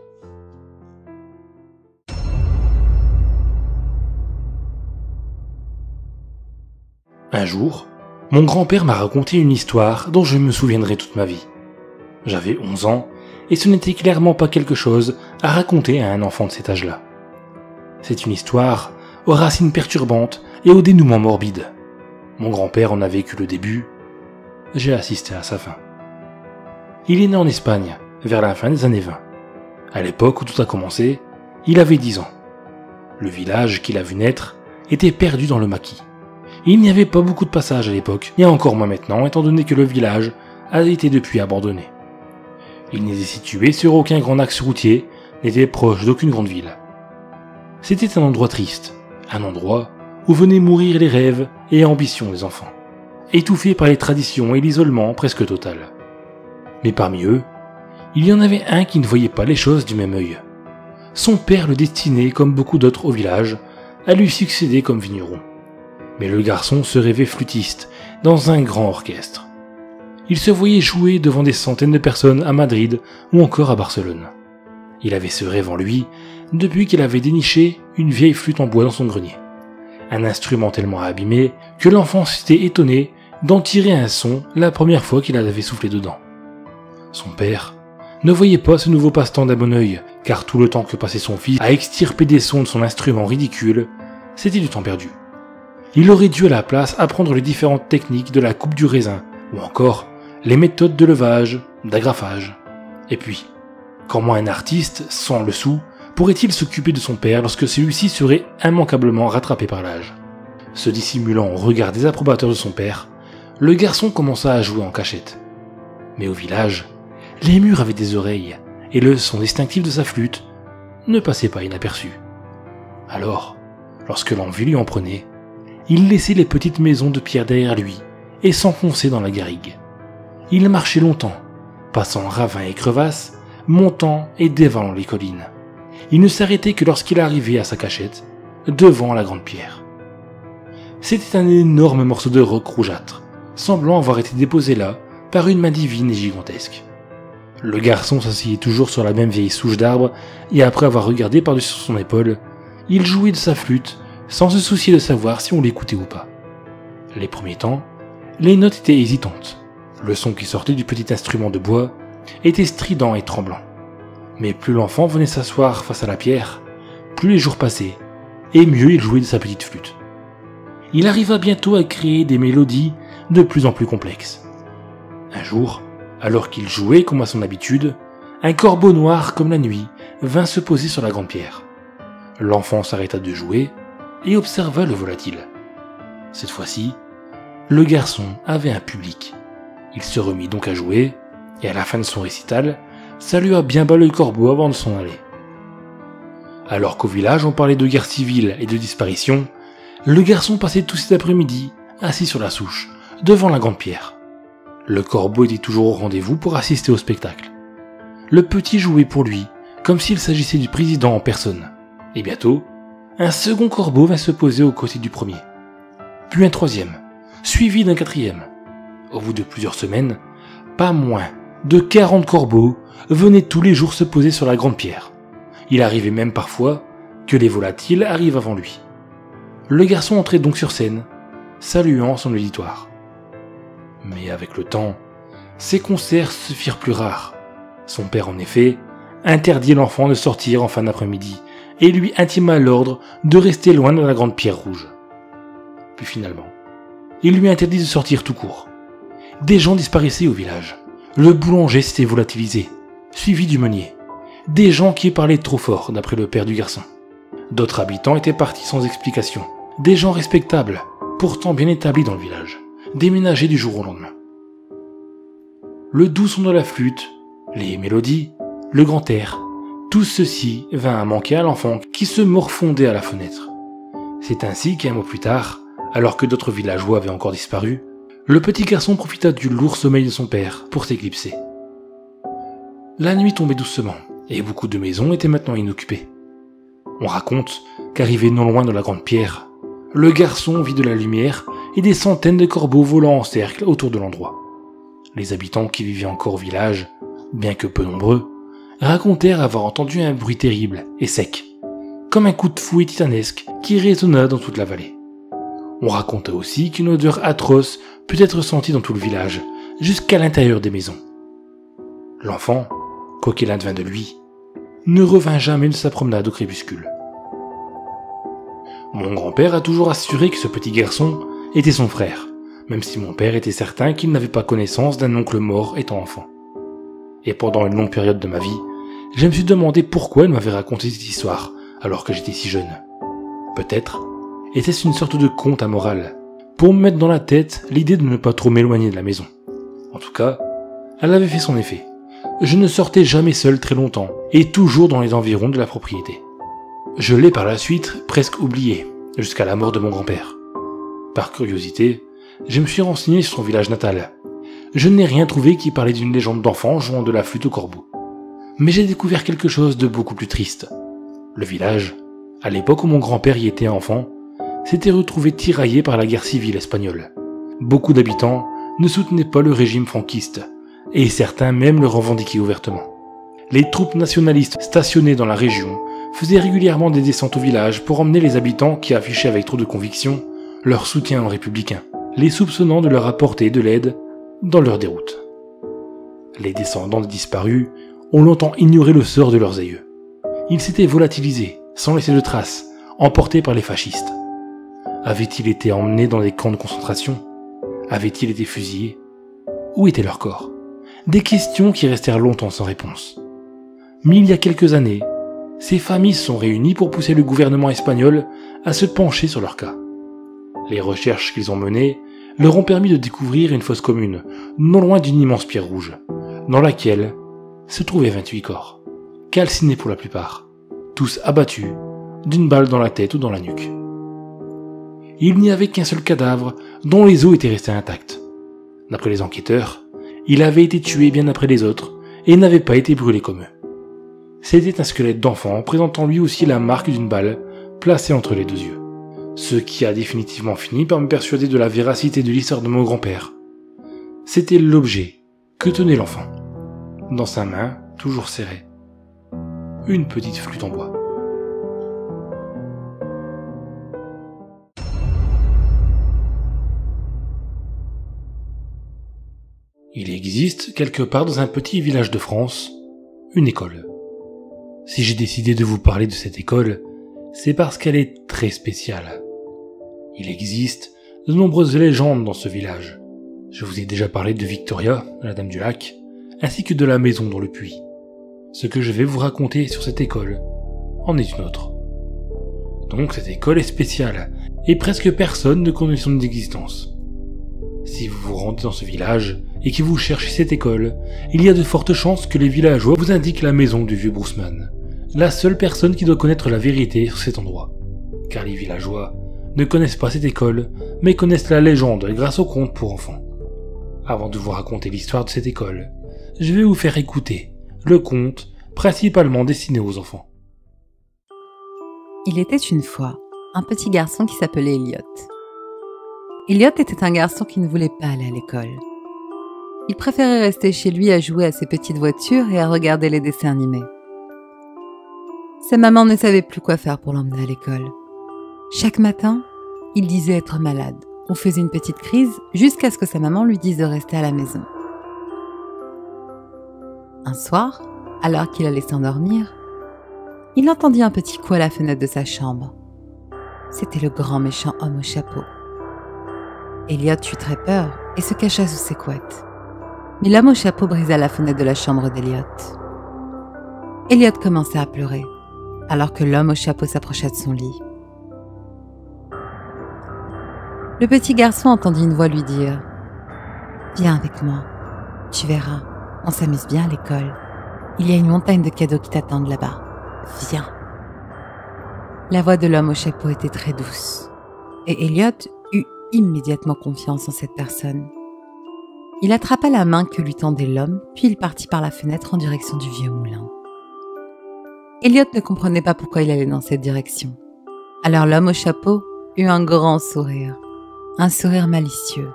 Un jour, mon grand-père m'a raconté une histoire dont je me souviendrai toute ma vie. J'avais 11 ans, et ce n'était clairement pas quelque chose à raconter à un enfant de cet âge-là. C'est une histoire aux racines perturbantes et au dénouement morbide. Mon grand-père en a vécu le début, j'ai assisté à sa fin. Il est né en Espagne, vers la fin des années 20. À l'époque où tout a commencé, il avait 10 ans. Le village qu'il a vu naître était perdu dans le maquis. Il n'y avait pas beaucoup de passages à l'époque, et encore moins maintenant, étant donné que le village a été depuis abandonné. Il n'était situé sur aucun grand axe routier, n'était proche d'aucune grande ville. C'était un endroit triste, un endroit où venaient mourir les rêves et ambitions des enfants, étouffés par les traditions et l'isolement presque total. Mais parmi eux, il y en avait un qui ne voyait pas les choses du même œil. Son père le destinait, comme beaucoup d'autres au village, à lui succéder comme vigneron. Mais le garçon se rêvait flûtiste dans un grand orchestre. Il se voyait jouer devant des centaines de personnes à Madrid ou encore à Barcelone. Il avait ce rêve en lui depuis qu'il avait déniché une vieille flûte en bois dans son grenier. Un instrument tellement abîmé que l'enfant s'était étonné d'en tirer un son la première fois qu'il avait soufflé dedans. Son père ne voyait pas ce nouveau passe-temps d'un bon œil, car tout le temps que passait son fils à extirper des sons de son instrument ridicule, c'était du temps perdu. Il aurait dû à la place apprendre les différentes techniques de la coupe du raisin, ou encore les méthodes de levage, d'agrafage. Et puis, comment un artiste, sans le sou, pourrait-il s'occuper de son père lorsque celui-ci serait immanquablement rattrapé par l'âge? Se dissimulant au regard désapprobateur de son père, le garçon commença à jouer en cachette. Mais au village, les murs avaient des oreilles, et le son distinctif de sa flûte ne passait pas inaperçu. Alors, lorsque l'envie lui en prenait, il laissait les petites maisons de pierre derrière lui et s'enfonçait dans la garrigue. Il marchait longtemps, passant ravins et crevasses, montant et dévalant les collines. Il ne s'arrêtait que lorsqu'il arrivait à sa cachette, devant la grande pierre. C'était un énorme morceau de roc rougeâtre, semblant avoir été déposé là par une main divine et gigantesque. Le garçon s'asseyait toujours sur la même vieille souche d'arbre, et après avoir regardé par-dessus son épaule, il jouait de sa flûte, sans se soucier de savoir si on l'écoutait ou pas. Les premiers temps, les notes étaient hésitantes. Le son qui sortait du petit instrument de bois était strident et tremblant. Mais plus l'enfant venait s'asseoir face à la pierre, plus les jours passaient, et mieux il jouait de sa petite flûte. Il arriva bientôt à créer des mélodies de plus en plus complexes. Un jour, alors qu'il jouait comme à son habitude, un corbeau noir comme la nuit vint se poser sur la grande pierre. L'enfant s'arrêta de jouer et observa le volatile. Cette fois-ci, le garçon avait un public. Il se remit donc à jouer, et à la fin de son récital, salua bien bas le corbeau avant de s'en aller. Alors qu'au village on parlait de guerre civile et de disparition, le garçon passait tout cet après-midi assis sur la souche, devant la grande pierre. Le corbeau était toujours au rendez-vous pour assister au spectacle. Le petit jouait pour lui, comme s'il s'agissait du président en personne. Et bientôt, un second corbeau vint se poser aux côtés du premier. Puis un troisième, suivi d'un quatrième. Au bout de plusieurs semaines, pas moins de 40 corbeaux venaient tous les jours se poser sur la grande pierre. Il arrivait même parfois que les volatiles arrivent avant lui. Le garçon entrait donc sur scène, saluant son auditoire. Mais avec le temps, ces concerts se firent plus rares. Son père, en effet, interdit l'enfant de sortir en fin d'après-midi et lui intima l'ordre de rester loin de la grande pierre rouge. Puis finalement, il lui interdit de sortir tout court. Des gens disparaissaient au village. Le boulanger s'était volatilisé, suivi du meunier. Des gens qui parlaient trop fort, d'après le père du garçon. D'autres habitants étaient partis sans explication, Des gens respectables, pourtant bien établis dans le village, déménagés du jour au lendemain. Le doux son de la flûte, les mélodies, le grand air, tout ceci vint à manquer à l'enfant qui se morfondait à la fenêtre. C'est ainsi qu'un mois plus tard, alors que d'autres villageois avaient encore disparu, le petit garçon profita du lourd sommeil de son père pour s'éclipser. La nuit tombait doucement, et beaucoup de maisons étaient maintenant inoccupées. On raconte qu'arrivé non loin de la grande pierre, le garçon vit de la lumière et des centaines de corbeaux volant en cercle autour de l'endroit. Les habitants qui vivaient encore au village, bien que peu nombreux, racontèrent avoir entendu un bruit terrible et sec, comme un coup de fouet titanesque qui résonna dans toute la vallée. On raconta aussi qu'une odeur atroce put être sentie dans tout le village, jusqu'à l'intérieur des maisons. L'enfant, quoi qu'il advint de lui, ne revint jamais de sa promenade au crépuscule. Mon grand-père a toujours assuré que ce petit garçon était son frère, même si mon père était certain qu'il n'avait pas connaissance d'un oncle mort étant enfant. Et pendant une longue période de ma vie, je me suis demandé pourquoi il m'avait raconté cette histoire alors que j'étais si jeune. Peut-être était-ce une sorte de conte à morale, pour me mettre dans la tête l'idée de ne pas trop m'éloigner de la maison. En tout cas, elle avait fait son effet. Je ne sortais jamais seul très longtemps, et toujours dans les environs de la propriété. Je l'ai par la suite presque oublié, jusqu'à la mort de mon grand-père. Par curiosité, je me suis renseigné sur son village natal. Je n'ai rien trouvé qui parlait d'une légende d'enfant jouant de la flûte au corbeau. Mais j'ai découvert quelque chose de beaucoup plus triste. Le village, à l'époque où mon grand-père y était enfant, s'était retrouvé tiraillé par la guerre civile espagnole. Beaucoup d'habitants ne soutenaient pas le régime franquiste, et certains même le revendiquaient ouvertement. Les troupes nationalistes stationnées dans la région faisaient régulièrement des descentes au village pour emmener les habitants qui affichaient avec trop de conviction leur soutien aux républicains, les soupçonnant de leur apporter de l'aide dans leur déroute. Les descendants des disparus ont longtemps ignoré le sort de leurs aïeux. Ils s'étaient volatilisés, sans laisser de traces, emportés par les fascistes. Avaient-ils été emmenés dans des camps de concentration? Avaient-ils été fusillés? Où étaient leurs corps? Des questions qui restèrent longtemps sans réponse. Mais il y a quelques années, ces familles se sont réunies pour pousser le gouvernement espagnol à se pencher sur leur cas. Les recherches qu'ils ont menées leur ont permis de découvrir une fosse commune, non loin d'une immense pierre rouge, dans laquelle se trouvaient 28 corps, calcinés pour la plupart, tous abattus d'une balle dans la tête ou dans la nuque. Il n'y avait qu'un seul cadavre dont les os étaient restés intacts. D'après les enquêteurs, il avait été tué bien après les autres et n'avait pas été brûlé comme eux. C'était un squelette d'enfant présentant lui aussi la marque d'une balle placée entre les deux yeux. Ce qui a définitivement fini par me persuader de la véracité de l'histoire de mon grand-père. C'était l'objet que tenait l'enfant. Dans sa main, toujours serrée, une petite flûte en bois. Il existe, quelque part dans un petit village de France, une école. Si j'ai décidé de vous parler de cette école, c'est parce qu'elle est très spéciale. Il existe de nombreuses légendes dans ce village. Je vous ai déjà parlé de Victoria, la dame du lac, ainsi que de la maison dans le puits. Ce que je vais vous raconter sur cette école en est une autre. Donc cette école est spéciale, et presque personne ne connaît son existence. Si vous vous rendez dans ce village, et que vous cherchez cette école, il y a de fortes chances que les villageois vous indiquent la maison du vieux Broussman, la seule personne qui doit connaître la vérité sur cet endroit. Car les villageois ne connaissent pas cette école, mais connaissent la légende grâce aux contes pour enfants. Avant de vous raconter l'histoire de cette école, je vais vous faire écouter le conte principalement destiné aux enfants. Il était une fois un petit garçon qui s'appelait Elliot. Elliot était un garçon qui ne voulait pas aller à l'école. Il préférait rester chez lui à jouer à ses petites voitures et à regarder les dessins animés. Sa maman ne savait plus quoi faire pour l'emmener à l'école. Chaque matin, il disait être malade ou faisait une petite crise jusqu'à ce que sa maman lui dise de rester à la maison. Un soir, alors qu'il allait s'endormir, il entendit un petit coup à la fenêtre de sa chambre. C'était le grand méchant homme au chapeau. Elliot eut très peur et se cacha sous ses couettes. Mais l'homme au chapeau brisa la fenêtre de la chambre d'Elliot. Elliot commença à pleurer, alors que l'homme au chapeau s'approcha de son lit. Le petit garçon entendit une voix lui dire « Viens avec moi, tu verras, on s'amuse bien à l'école. Il y a une montagne de cadeaux qui t'attendent là-bas. Viens !» La voix de l'homme au chapeau était très douce, et Elliot eut immédiatement confiance en cette personne. Il attrapa la main que lui tendait l'homme, puis il partit par la fenêtre en direction du vieux moulin. Elliot ne comprenait pas pourquoi il allait dans cette direction. Alors l'homme au chapeau eut un grand sourire, un sourire malicieux.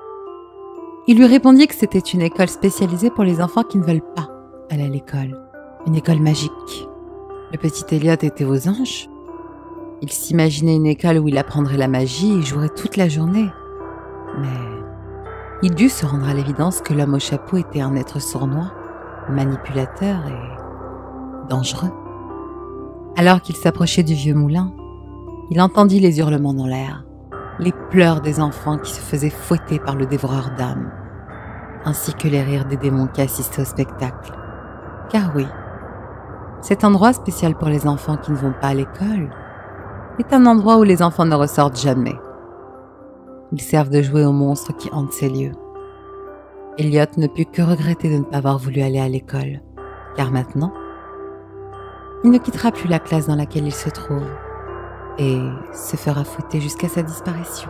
Il lui répondit que c'était une école spécialisée pour les enfants qui ne veulent pas aller à l'école, une école magique. Le petit Elliot était aux anges. Il s'imaginait une école où il apprendrait la magie et jouerait toute la journée. Mais il dut se rendre à l'évidence que l'homme au chapeau était un être sournois, manipulateur et dangereux. Alors qu'il s'approchait du vieux moulin, il entendit les hurlements dans l'air, les pleurs des enfants qui se faisaient fouetter par le dévoreur d'âmes, ainsi que les rires des démons qui assistaient au spectacle. Car oui, cet endroit spécial pour les enfants qui ne vont pas à l'école est un endroit où les enfants ne ressortent jamais. Ils servent de jouets aux monstres qui hantent ces lieux. Elliot ne put que regretter de ne pas avoir voulu aller à l'école, car maintenant, il ne quittera plus la classe dans laquelle il se trouve et se fera fouetter jusqu'à sa disparition.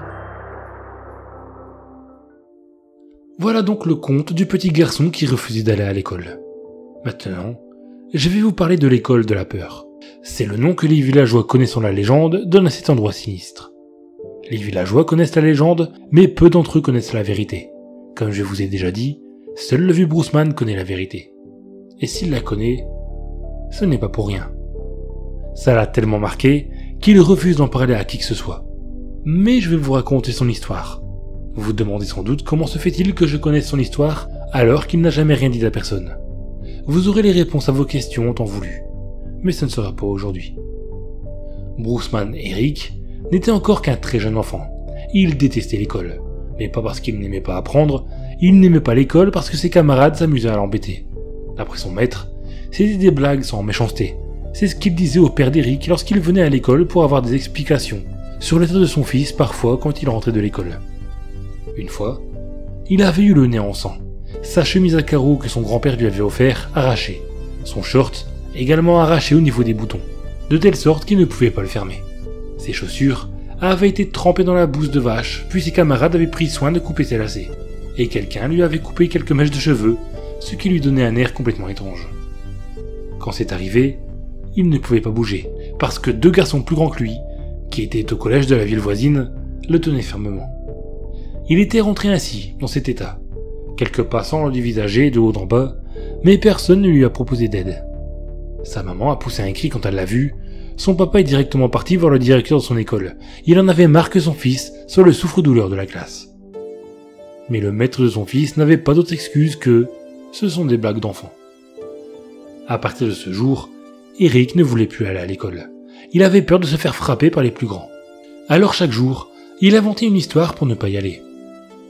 Voilà donc le conte du petit garçon qui refusait d'aller à l'école. Maintenant, je vais vous parler de l'école de la peur. C'est le nom que les villageois connaissant la légende donnent à cet endroit sinistre. Les villageois connaissent la légende, mais peu d'entre eux connaissent la vérité. Comme je vous ai déjà dit, seul le vieux Bruceman connaît la vérité. Et s'il la connaît, ce n'est pas pour rien. Ça l'a tellement marqué qu'il refuse d'en parler à qui que ce soit. Mais je vais vous raconter son histoire. Vous vous demandez sans doute comment se fait-il que je connaisse son histoire alors qu'il n'a jamais rien dit à personne. Vous aurez les réponses à vos questions en temps voulu. Mais ce ne sera pas aujourd'hui. Bruceman Eric n'était encore qu'un très jeune enfant. Il détestait l'école. Mais pas parce qu'il n'aimait pas apprendre, il n'aimait pas l'école parce que ses camarades s'amusaient à l'embêter. D'après son maître, c'était des blagues sans méchanceté. C'est ce qu'il disait au père d'Eric lorsqu'il venait à l'école pour avoir des explications sur l'état de son fils parfois quand il rentrait de l'école. Une fois, il avait eu le nez en sang, sa chemise à carreaux que son grand-père lui avait offert arrachée, son short également arraché au niveau des boutons, de telle sorte qu'il ne pouvait pas le fermer. Ses chaussures avaient été trempées dans la bouse de vache, puis ses camarades avaient pris soin de couper ses lacets, et quelqu'un lui avait coupé quelques mèches de cheveux, ce qui lui donnait un air complètement étrange. Quand c'est arrivé, il ne pouvait pas bouger, parce que deux garçons plus grands que lui, qui étaient au collège de la ville voisine, le tenaient fermement. Il était rentré ainsi, dans cet état. Quelques passants le dévisageaient de haut en bas, mais personne ne lui a proposé d'aide. Sa maman a poussé un cri quand elle l'a vu. Son papa est directement parti voir le directeur de son école. Il en avait marre que son fils soit le souffre-douleur de la classe. Mais le maître de son fils n'avait pas d'autre excuse que « ce sont des blagues d'enfants ». À partir de ce jour, Eric ne voulait plus aller à l'école. Il avait peur de se faire frapper par les plus grands. Alors chaque jour, il inventait une histoire pour ne pas y aller.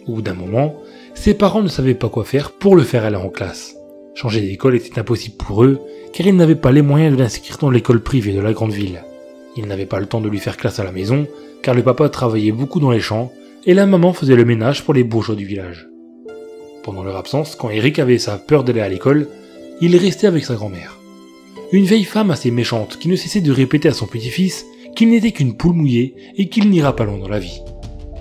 Au bout d'un moment, ses parents ne savaient pas quoi faire pour le faire aller en classe. Changer d'école était impossible pour eux, car ils n'avaient pas les moyens de l'inscrire dans l'école privée de la grande ville. Ils n'avaient pas le temps de lui faire classe à la maison, car le papa travaillait beaucoup dans les champs, et la maman faisait le ménage pour les bourgeois du village. Pendant leur absence, quand Eric avait sa peur d'aller à l'école, il restait avec sa grand-mère. Une vieille femme assez méchante qui ne cessait de répéter à son petit-fils qu'il n'était qu'une poule mouillée et qu'il n'ira pas loin dans la vie.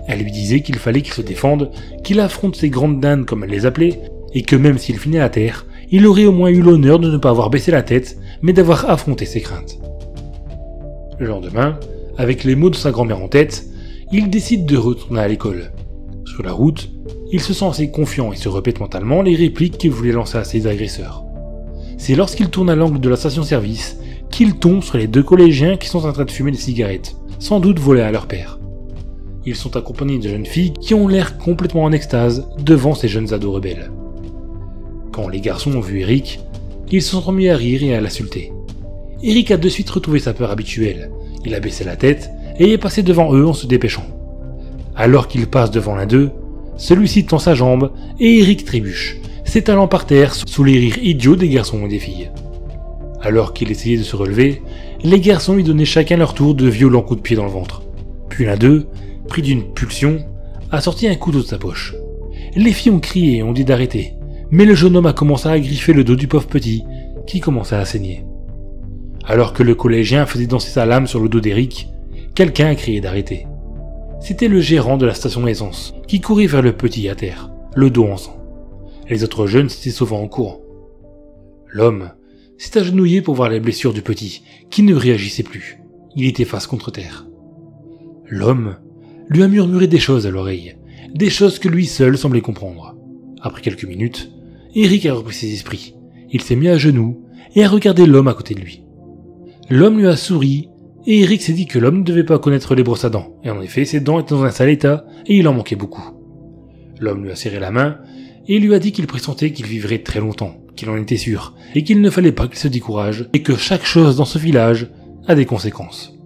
Elle lui disait qu'il fallait qu'il se défende, qu'il affronte ces grandes dindes comme elle les appelait, et que même s'il finait à terre, il aurait au moins eu l'honneur de ne pas avoir baissé la tête, mais d'avoir affronté ses craintes. Le lendemain, avec les mots de sa grand-mère en tête, il décide de retourner à l'école. Sur la route, il se sent assez confiant et se répète mentalement les répliques qu'il voulait lancer à ses agresseurs. C'est lorsqu'il tourne à l'angle de la station-service qu'il tombe sur les deux collégiens qui sont en train de fumer des cigarettes, sans doute volées à leur père. Ils sont accompagnés de jeunes filles qui ont l'air complètement en extase devant ces jeunes ados rebelles. Quand les garçons ont vu Eric, ils se sont mis à rire et à l'insulter. Eric a de suite retrouvé sa peur habituelle. Il a baissé la tête et est passé devant eux en se dépêchant. Alors qu'il passe devant l'un d'eux, celui-ci tend sa jambe et Eric trébuche, s'étalant par terre sous les rires idiots des garçons et des filles. Alors qu'il essayait de se relever, les garçons lui donnaient chacun leur tour de violents coups de pied dans le ventre. Puis l'un d'eux, pris d'une pulsion, a sorti un couteau de sa poche. Les filles ont crié et ont dit d'arrêter, mais le jeune homme a commencé à griffer le dos du pauvre petit, qui commençait à saigner. Alors que le collégien faisait danser sa lame sur le dos d'Eric, quelqu'un a crié d'arrêter. C'était le gérant de la station essence, qui courait vers le petit à terre, le dos en sang. Les autres jeunes s'étaient sauvés en courant. L'homme s'est agenouillé pour voir les blessures du petit, qui ne réagissait plus. Il était face contre terre. L'homme lui a murmuré des choses à l'oreille, des choses que lui seul semblait comprendre. Après quelques minutes, Eric a repris ses esprits. Il s'est mis à genoux et a regardé l'homme à côté de lui. L'homme lui a souri et Eric s'est dit que l'homme ne devait pas connaître les brosses à dents. Et en effet, ses dents étaient dans un sale état et il en manquait beaucoup. L'homme lui a serré la main et lui a dit qu'il pressentait qu'il vivrait très longtemps, qu'il en était sûr, et qu'il ne fallait pas qu'il se décourage et que chaque chose dans ce village a des conséquences.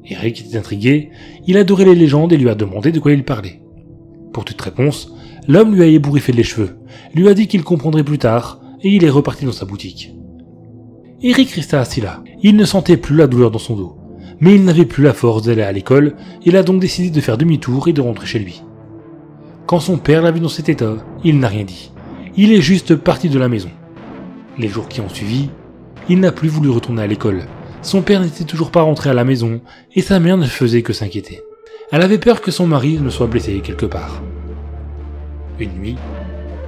Eric était intrigué, il adorait les légendes et lui a demandé de quoi il parlait. Pour toute réponse, l'homme lui a ébouriffé les cheveux, lui a dit qu'il comprendrait plus tard et il est reparti dans sa boutique. Eric resta assis là, il ne sentait plus la douleur dans son dos, mais il n'avait plus la force d'aller à l'école, il a donc décidé de faire demi-tour et de rentrer chez lui. Quand son père l'a vu dans cet état, il n'a rien dit. Il est juste parti de la maison. Les jours qui ont suivi, il n'a plus voulu retourner à l'école. Son père n'était toujours pas rentré à la maison et sa mère ne faisait que s'inquiéter. Elle avait peur que son mari ne soit blessé quelque part. Une nuit,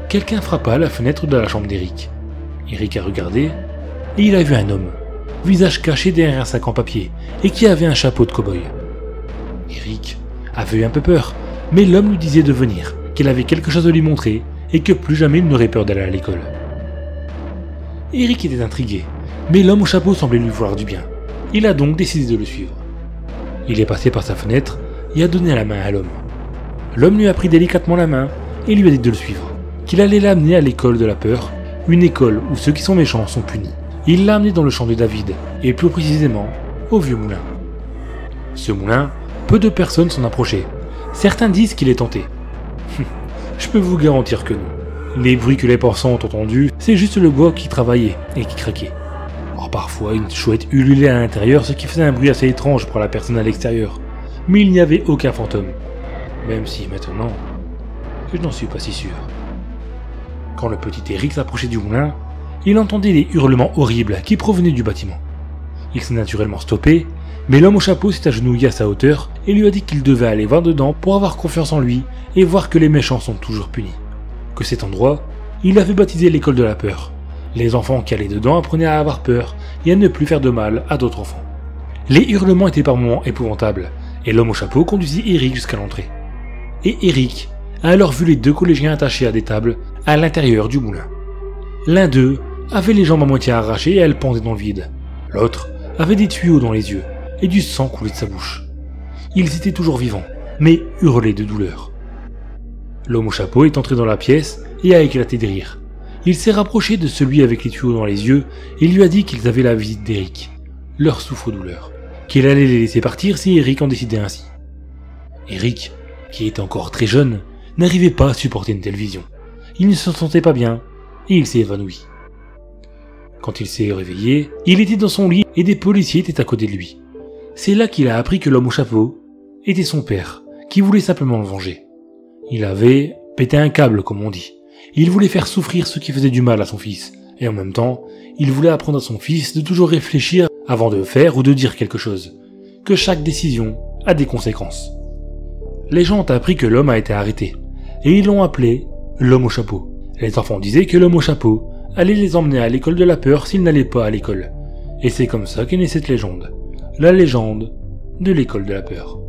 quelqu'un frappa à la fenêtre de la chambre d'Eric. Eric a regardé et il a vu un homme, visage caché derrière un sac en papier et qui avait un chapeau de cow-boy. Eric avait eu un peu peur, mais l'homme lui disait de venir, qu'il avait quelque chose à lui montrer et que plus jamais il n'aurait peur d'aller à l'école. Eric était intrigué, mais l'homme au chapeau semblait lui vouloir du bien. Il a donc décidé de le suivre. Il est passé par sa fenêtre et a donné la main à l'homme. L'homme lui a pris délicatement la main et lui a dit de le suivre, qu'il allait l'amener à l'école de la peur, une école où ceux qui sont méchants sont punis. Il l'a amené dans le champ de David, et plus précisément, au vieux moulin. Ce moulin, peu de personnes s'en approchaient. Certains disent qu'il est tenté. Je peux vous garantir que non. Les bruits que les passants ont entendus, c'est juste le bois qui travaillait et qui craquait. Or parfois, une chouette ululait à l'intérieur, ce qui faisait un bruit assez étrange pour la personne à l'extérieur. Mais il n'y avait aucun fantôme. Même si maintenant, je n'en suis pas si sûr. Quand le petit Eric s'approchait du moulin, il entendait des hurlements horribles qui provenaient du bâtiment. Il s'est naturellement stoppé, mais l'homme au chapeau s'est agenouillé à sa hauteur et lui a dit qu'il devait aller voir dedans pour avoir confiance en lui et voir que les méchants sont toujours punis. Que cet endroit, il avait baptisé l'école de la peur. Les enfants qui allaient dedans apprenaient à avoir peur et à ne plus faire de mal à d'autres enfants. Les hurlements étaient par moments épouvantables, et l'homme au chapeau conduisit Eric jusqu'à l'entrée. Et Eric a alors vu les deux collégiens attachés à des tables à l'intérieur du moulin. L'un d'eux avait les jambes à moitié arrachées et elles pendaient dans le vide. L'autre avait des tuyaux dans les yeux et du sang coulait de sa bouche. Ils étaient toujours vivants, mais hurlaient de douleur. L'homme au chapeau est entré dans la pièce et a éclaté de rire. Il s'est rapproché de celui avec les tuyaux dans les yeux et lui a dit qu'ils avaient la visite d'Eric, leur souffre-douleur, qu'il allait les laisser partir si Eric en décidait ainsi. Eric, qui était encore très jeune, n'arrivait pas à supporter une telle vision. Il ne se sentait pas bien et il s'est évanoui. Quand il s'est réveillé, il était dans son lit et des policiers étaient à côté de lui. C'est là qu'il a appris que l'homme au chapeau était son père, qui voulait simplement le venger. Il avait pété un câble, comme on dit. Il voulait faire souffrir ceux qui faisaient du mal à son fils, et en même temps, il voulait apprendre à son fils de toujours réfléchir avant de faire ou de dire quelque chose, que chaque décision a des conséquences. Les gens ont appris que l'homme a été arrêté, et ils l'ont appelé l'homme au chapeau. Les enfants disaient que l'homme au chapeau allait les emmener à l'école de la peur s'ils n'allaient pas à l'école. Et c'est comme ça qu'est née cette légende. La légende de l'école de la peur.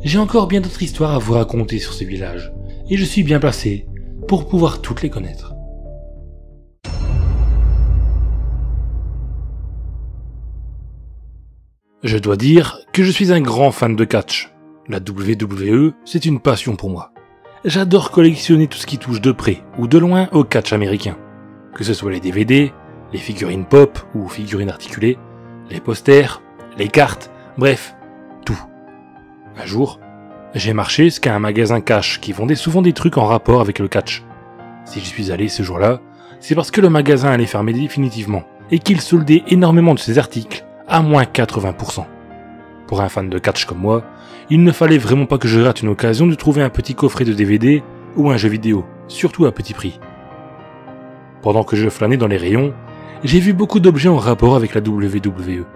J'ai encore bien d'autres histoires à vous raconter sur ce village, et je suis bien placé pour pouvoir toutes les connaître. Je dois dire que je suis un grand fan de catch. La WWE, c'est une passion pour moi. J'adore collectionner tout ce qui touche de près ou de loin au catch américain. Que ce soit les DVD, les figurines pop ou figurines articulées, les posters, les cartes, bref, tout. Un jour, j'ai marché jusqu'à un magasin cash qui vendait souvent des trucs en rapport avec le catch. Si j'y suis allé ce jour-là, c'est parce que le magasin allait fermer définitivement et qu'il soldait énormément de ses articles à moins 80%. Pour un fan de catch comme moi, il ne fallait vraiment pas que je rate une occasion de trouver un petit coffret de DVD ou un jeu vidéo, surtout à petit prix. Pendant que je flânais dans les rayons, j'ai vu beaucoup d'objets en rapport avec la WWE.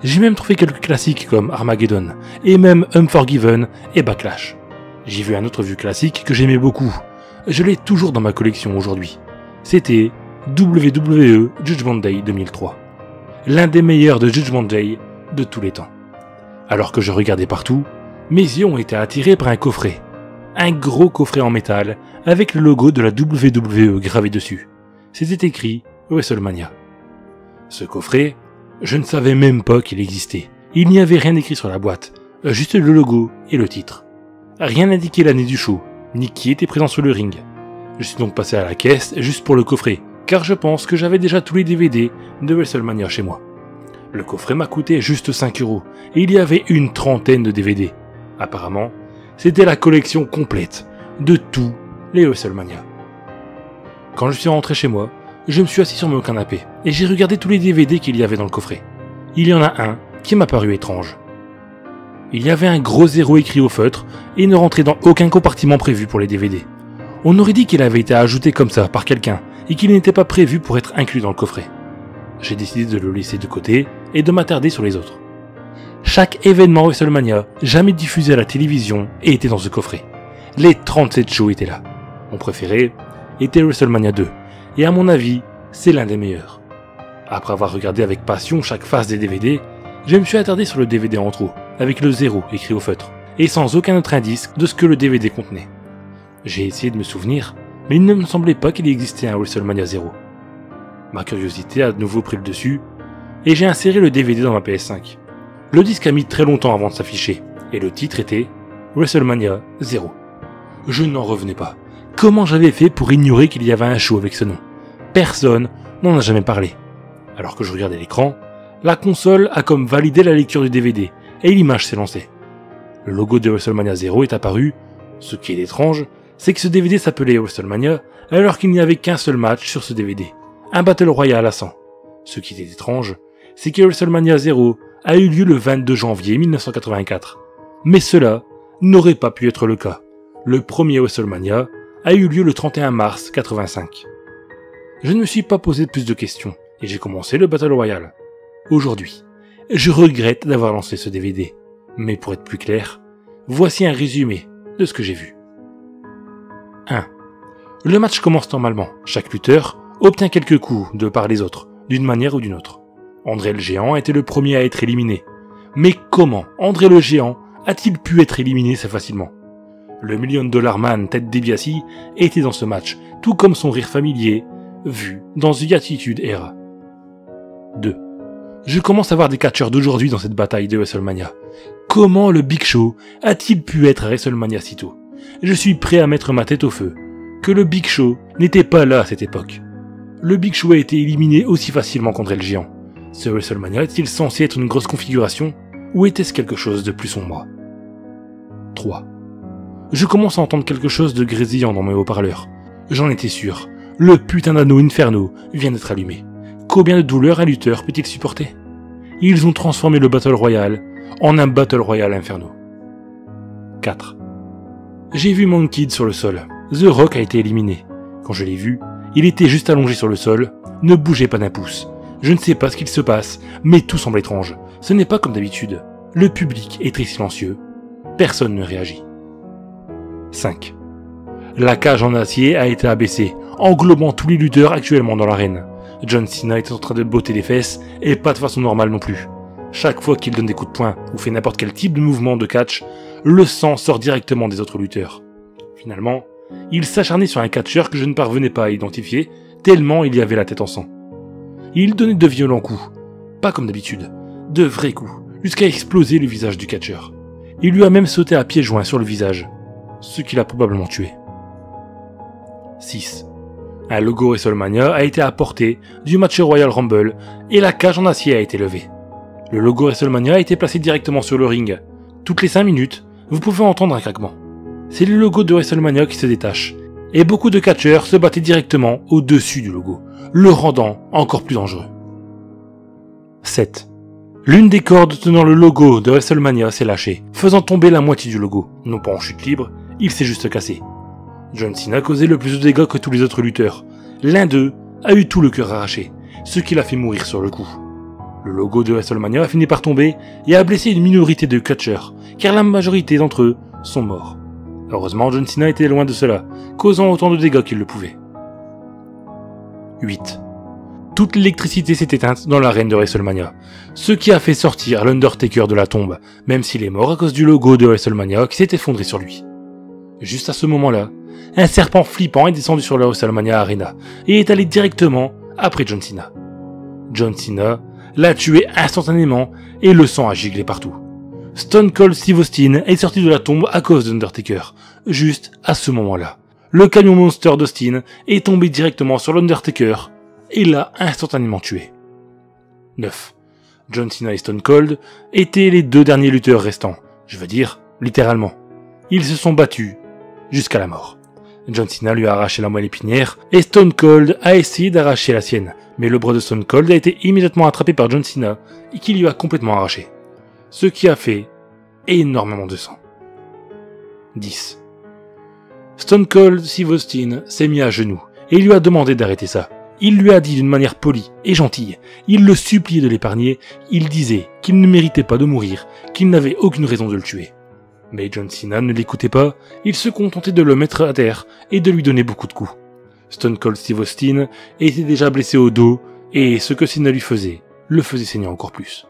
J'ai même trouvé quelques classiques comme Armageddon, et même Unforgiven et Backlash. J'ai vu un autre vieux classique que j'aimais beaucoup. Je l'ai toujours dans ma collection aujourd'hui. C'était WWE Judgment Day 2003. L'un des meilleurs de Judgment Day de tous les temps. Alors que je regardais partout, mes yeux ont été attirés par un coffret. Un gros coffret en métal avec le logo de la WWE gravé dessus. C'était écrit WrestleMania. Ce coffret, je ne savais même pas qu'il existait. Il n'y avait rien écrit sur la boîte, juste le logo et le titre. Rien n'indiquait l'année du show, ni qui était présent sur le ring. Je suis donc passé à la caisse juste pour le coffret, car je pense que j'avais déjà tous les DVD de WrestleMania chez moi. Le coffret m'a coûté juste 5 € et il y avait une 30aine de DVD. Apparemment, c'était la collection complète de tous les WrestleMania. Quand je suis rentré chez moi, je me suis assis sur mon canapé et j'ai regardé tous les DVD qu'il y avait dans le coffret. Il y en a un qui m'a paru étrange. Il y avait un gros 0 écrit au feutre et ne rentrait dans aucun compartiment prévu pour les DVD. On aurait dit qu'il avait été ajouté comme ça par quelqu'un et qu'il n'était pas prévu pour être inclus dans le coffret. J'ai décidé de le laisser de côté et de m'attarder sur les autres. Chaque événement WrestleMania jamais diffusé à la télévision était dans ce coffret. Les 37 shows étaient là. Mon préféré était WrestleMania 2 et à mon avis, c'est l'un des meilleurs. Après avoir regardé avec passion chaque phase des DVD, je me suis attardé sur le DVD en trop, avec le 0 écrit au feutre, et sans aucun autre indice de ce que le DVD contenait. J'ai essayé de me souvenir, mais il ne me semblait pas qu'il existait un WrestleMania 0. Ma curiosité a de nouveau pris le dessus, et j'ai inséré le DVD dans ma PS5. Le disque a mis très longtemps avant de s'afficher, et le titre était WrestleMania 0. Je n'en revenais pas. Comment j'avais fait pour ignorer qu'il y avait un show avec ce nom? Personne n'en a jamais parlé. Alors que je regardais l'écran, la console a comme validé la lecture du DVD, et l'image s'est lancée. Le logo de WrestleMania 0 est apparu. Ce qui est étrange, c'est que ce DVD s'appelait WrestleMania, alors qu'il n'y avait qu'un seul match sur ce DVD. Un Battle Royale à 100. Ce qui était étrange, c'est que WrestleMania 0 a eu lieu le 22 janvier 1984. Mais cela n'aurait pas pu être le cas. Le premier WrestleMania a eu lieu le 31 mars 85. Je ne me suis pas posé plus de questions, et j'ai commencé le Battle Royale. Aujourd'hui, je regrette d'avoir lancé ce DVD. Mais pour être plus clair, voici un résumé de ce que j'ai vu. 1. Le match commence normalement. Chaque lutteur obtient quelques coups de par les autres, d'une manière ou d'une autre. André le Géant était le premier à être éliminé. Mais comment André le Géant a-t-il pu être éliminé si facilement? Le $1 million Man Ted DiBiase était dans ce match, tout comme son rire familier, vu dans The Attitude Era. 2. Je commence à voir des catcheurs d'aujourd'hui dans cette bataille de WrestleMania. Comment le Big Show a-t-il pu être à WrestleMania si tôt? Je suis prêt à mettre ma tête au feu que le Big Show n'était pas là à cette époque. Le Big Show a été éliminé aussi facilement qu'André le Géant. Ce WrestleMania est-il censé être une grosse configuration ou était-ce quelque chose de plus sombre? 3. Je commence à entendre quelque chose de grésillant dans mes haut-parleurs. J'en étais sûr. Le putain d'anneau Inferno vient d'être allumé. Combien de douleurs un lutteur peut-il supporter? Ils ont transformé le Battle Royale en un Battle Royale Inferno. 4. J'ai vu Monkey sur le sol. The Rock a été éliminé. Quand je l'ai vu, il était juste allongé sur le sol, ne bougeait pas d'un pouce. Je ne sais pas ce qu'il se passe, mais tout semble étrange. Ce n'est pas comme d'habitude. Le public est très silencieux. Personne ne réagit. 5. La cage en acier a été abaissée, englobant tous les lutteurs actuellement dans l'arène. John Cena est en train de botter les fesses, et pas de façon normale non plus. Chaque fois qu'il donne des coups de poing ou fait n'importe quel type de mouvement de catch, le sang sort directement des autres lutteurs. Finalement, il s'acharnait sur un catcheur que je ne parvenais pas à identifier, tellement il y avait la tête en sang. Il donnait de violents coups, pas comme d'habitude, de vrais coups, jusqu'à exploser le visage du catcheur. Il lui a même sauté à pieds joints sur le visage, ce qui l'a probablement tué. 6. Un logo WrestleMania a été apporté du match Royal Rumble et la cage en acier a été levée. Le logo WrestleMania a été placé directement sur le ring. Toutes les 5 minutes, vous pouvez entendre un craquement. C'est le logo de WrestleMania qui se détache, et beaucoup de catcheurs se battaient directement au-dessus du logo, le rendant encore plus dangereux. 7. L'une des cordes tenant le logo de WrestleMania s'est lâchée, faisant tomber la moitié du logo. Non pas en chute libre, il s'est juste cassé. John Cena causait le plus de dégâts que tous les autres lutteurs. L'un d'eux a eu tout le cœur arraché, ce qui l'a fait mourir sur le coup. Le logo de WrestleMania a fini par tomber et a blessé une minorité de catcheurs, car la majorité d'entre eux sont morts. Heureusement, John Cena était loin de cela, causant autant de dégâts qu'il le pouvait. 8. Toute l'électricité s'est éteinte dans l'arène de WrestleMania, ce qui a fait sortir l'Undertaker de la tombe, même s'il est mort à cause du logo de WrestleMania qui s'est effondré sur lui. Juste à ce moment-là, un serpent flippant est descendu sur la WrestleMania Arena et est allé directement après John Cena. John Cena l'a tué instantanément et le sang a giglé partout. Stone Cold Steve Austin est sorti de la tombe à cause d'Undertaker, juste à ce moment-là. Le camion monster d'Austin est tombé directement sur l'Undertaker et l'a instantanément tué. 9. John Cena et Stone Cold étaient les deux derniers lutteurs restants, je veux dire, littéralement. Ils se sont battus jusqu'à la mort. John Cena lui a arraché la moelle épinière et Stone Cold a essayé d'arracher la sienne, mais le bras de Stone Cold a été immédiatement attrapé par John Cena et qui lui a complètement arraché. Ce qui a fait énormément de sang. 10. Stone Cold Steve Austin s'est mis à genoux et lui a demandé d'arrêter ça. Il lui a dit d'une manière polie et gentille, il le suppliait de l'épargner, il disait qu'il ne méritait pas de mourir, qu'il n'avait aucune raison de le tuer. Mais John Cena ne l'écoutait pas, il se contentait de le mettre à terre et de lui donner beaucoup de coups. Stone Cold Steve Austin était déjà blessé au dos et ce que Cena lui faisait, le faisait saigner encore plus.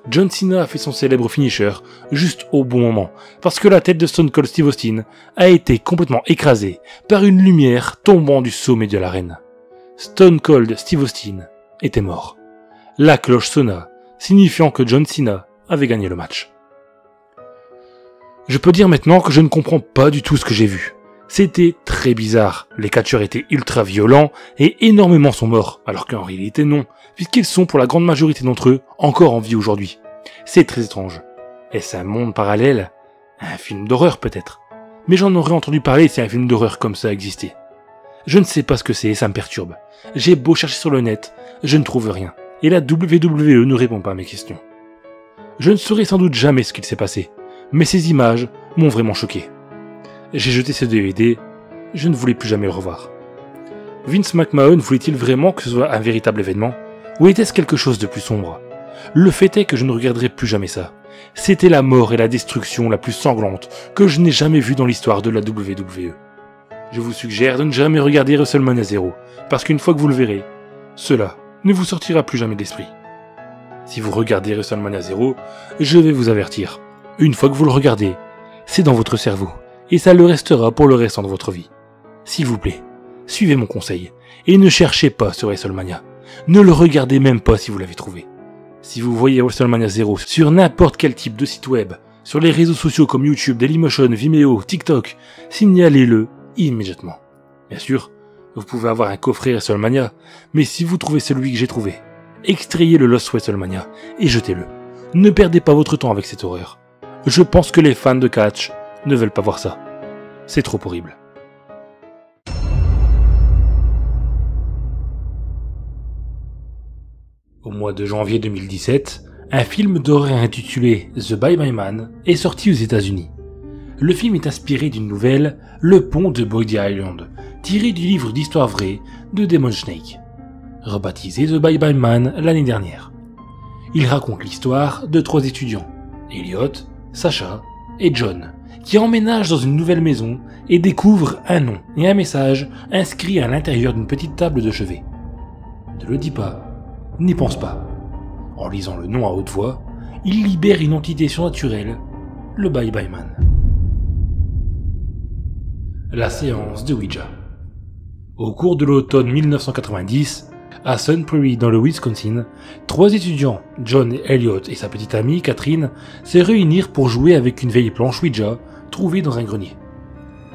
John Cena a fait son célèbre finisher juste au bon moment, parce que la tête de Stone Cold Steve Austin a été complètement écrasée par une lumière tombant du sommet de l'arène. Stone Cold Steve Austin était mort. La cloche sonna, signifiant que John Cena avait gagné le match. Je peux dire maintenant que je ne comprends pas du tout ce que j'ai vu. C'était très bizarre, les catcheurs étaient ultra violents et énormément sont morts, alors qu'en réalité non, puisqu'ils sont pour la grande majorité d'entre eux encore en vie aujourd'hui. C'est très étrange. Est-ce un monde parallèle? Un film d'horreur peut-être? Mais j'en aurais entendu parler si un film d'horreur comme ça existait. Je ne sais pas ce que c'est et ça me perturbe. J'ai beau chercher sur le net, je ne trouve rien. Et la WWE ne répond pas à mes questions. Je ne saurai sans doute jamais ce qu'il s'est passé, mais ces images m'ont vraiment choqué. J'ai jeté ce DVD, je ne voulais plus jamais le revoir. Vince McMahon voulait-il vraiment que ce soit un véritable événement? Ou était-ce quelque chose de plus sombre? Le fait est que je ne regarderai plus jamais ça. C'était la mort et la destruction la plus sanglante que je n'ai jamais vue dans l'histoire de la WWE. Je vous suggère de ne jamais regarder WrestleMania 0, parce qu'une fois que vous le verrez, cela ne vous sortira plus jamais de l'esprit. Si vous regardez WrestleMania 0, je vais vous avertir. Une fois que vous le regardez, c'est dans votre cerveau, et ça le restera pour le restant de votre vie. S'il vous plaît, suivez mon conseil, et ne cherchez pas sur WrestleMania. Ne le regardez même pas si vous l'avez trouvé. Si vous voyez WrestleMania 0 sur n'importe quel type de site web, sur les réseaux sociaux comme YouTube, Dailymotion, Vimeo, TikTok, signalez-le immédiatement. Bien sûr, vous pouvez avoir un coffret WrestleMania, mais si vous trouvez celui que j'ai trouvé, extrayez le Lost WrestleMania et jetez-le. Ne perdez pas votre temps avec cette horreur. Je pense que les fans de catch ne veulent pas voir ça. C'est trop horrible. Au mois de janvier 2017, un film d'horreur intitulé The Bye Bye Man est sorti aux États-Unis. Le film est inspiré d'une nouvelle, Le Pont de Bodhi Island, tiré du livre d'histoire vraie de Demon Snake, rebaptisé The Bye Bye Man l'année dernière. Il raconte l'histoire de 3 étudiants, Elliot, Sacha et John, qui emménagent dans une nouvelle maison et découvrent un nom et un message inscrits à l'intérieur d'une petite table de chevet. Ne le dis pas, n'y pense pas. En lisant le nom à haute voix, il libère une entité surnaturelle, le Bye Bye Man. La séance de Ouija. Au cours de l'automne 1990, à Sun Prairie dans le Wisconsin, 3 étudiants, John, Elliot et sa petite amie Catherine, se réunirent pour jouer avec une vieille planche Ouija trouvée dans un grenier.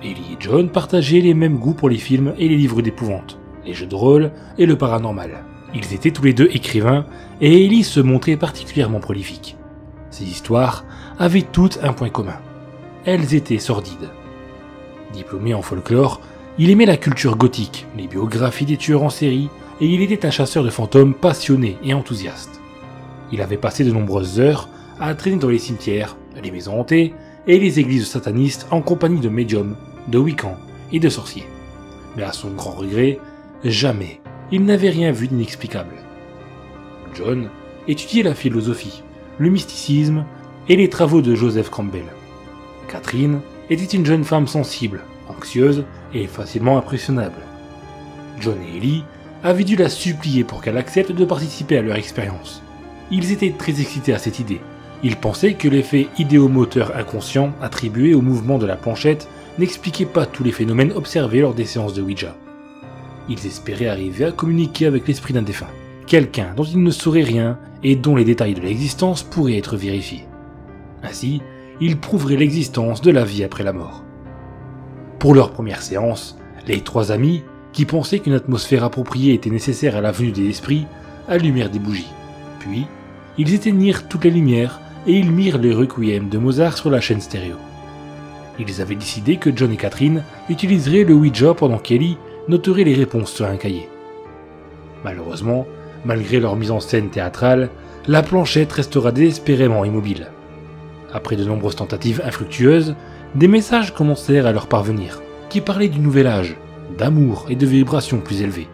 Ellie et John partageaient les mêmes goûts pour les films et les livres d'épouvante, les jeux de rôle et le paranormal. Ils étaient tous les deux écrivains et Ellie se montrait particulièrement prolifique. Ces histoires avaient toutes un point commun. Elles étaient sordides. Diplômé en folklore, il aimait la culture gothique, les biographies des tueurs en série, et il était un chasseur de fantômes passionné et enthousiaste. Il avait passé de nombreuses heures à traîner dans les cimetières, les maisons hantées et les églises satanistes en compagnie de médiums, de wiccans et de sorciers. Mais à son grand regret, jamais il n'avait rien vu d'inexplicable. John étudiait la philosophie, le mysticisme et les travaux de Joseph Campbell. Catherine était une jeune femme sensible, anxieuse et facilement impressionnable. John et Ellie avaient dû la supplier pour qu'elle accepte de participer à leur expérience. Ils étaient très excités à cette idée. Ils pensaient que l'effet idéomoteur inconscient attribué au mouvement de la planchette n'expliquait pas tous les phénomènes observés lors des séances de Ouija. Ils espéraient arriver à communiquer avec l'esprit d'un défunt, quelqu'un dont ils ne sauraient rien et dont les détails de l'existence pourraient être vérifiés. Ainsi, ils prouveraient l'existence de la vie après la mort. Pour leur première séance, les trois amis, qui pensaient qu'une atmosphère appropriée était nécessaire à la venue des esprits, allumèrent des bougies. Puis, ils éteignirent toutes les lumières et ils mirent le requiem de Mozart sur la chaîne stéréo. Ils avaient décidé que John et Catherine utiliseraient le Ouija pendant qu'Ellie noterait les réponses sur un cahier. Malheureusement, malgré leur mise en scène théâtrale, la planchette restera désespérément immobile. Après de nombreuses tentatives infructueuses, des messages commencèrent à leur parvenir, qui parlaient du nouvel âge, d'amour et de vibrations plus élevées.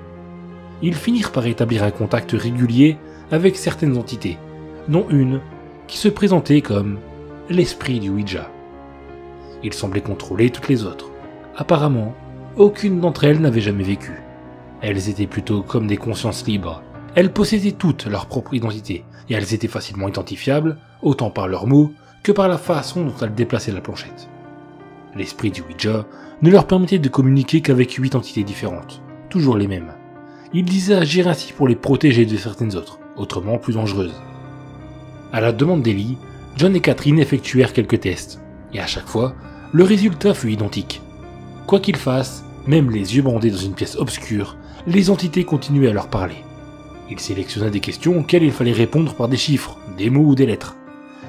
Ils finirent par établir un contact régulier avec certaines entités, dont une qui se présentait comme l'esprit du Ouija. Il semblait contrôler toutes les autres. Apparemment, aucune d'entre elles n'avait jamais vécu. Elles étaient plutôt comme des consciences libres. Elles possédaient toutes leur propre identité, et elles étaient facilement identifiables, autant par leurs mots que par la façon dont elles déplaçaient la planchette. L'esprit du Ouija ne leur permettait de communiquer qu'avec 8 entités différentes, toujours les mêmes. Il disait agir ainsi pour les protéger de certaines autres, autrement plus dangereuses. À la demande d'Ellie, John et Catherine effectuèrent quelques tests, et à chaque fois, le résultat fut identique. Quoi qu'ils fassent, même les yeux bandés dans une pièce obscure, les entités continuaient à leur parler. Ils sélectionnaient des questions auxquelles il fallait répondre par des chiffres, des mots ou des lettres.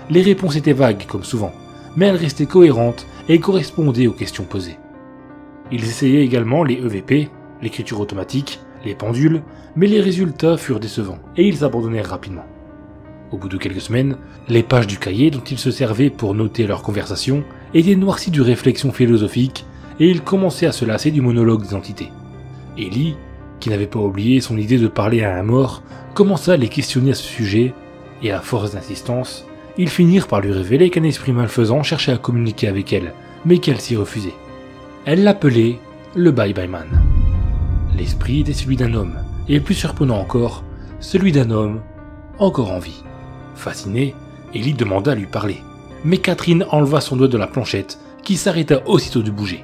Les réponses étaient vagues, comme souvent, mais elles restaient cohérentes et correspondaient aux questions posées. Ils essayaient également les EVP, l'écriture automatique, les pendules, mais les résultats furent décevants, et ils abandonnèrent rapidement. Au bout de quelques semaines, les pages du cahier dont ils se servaient pour noter leurs conversations étaient noircies de réflexions philosophiques, et ils commençaient à se lasser du monologue des entités. Ellie, qui n'avait pas oublié son idée de parler à un mort, commença à les questionner à ce sujet, et à force d'insistance, ils finirent par lui révéler qu'un esprit malfaisant cherchait à communiquer avec elle, mais qu'elle s'y refusait. Elle l'appelait le Bye Bye Man. L'esprit était celui d'un homme, et plus surprenant encore, celui d'un homme encore en vie. Fascinée, Ellie demanda à lui parler, mais Catherine enleva son doigt de la planchette, qui s'arrêta aussitôt de bouger.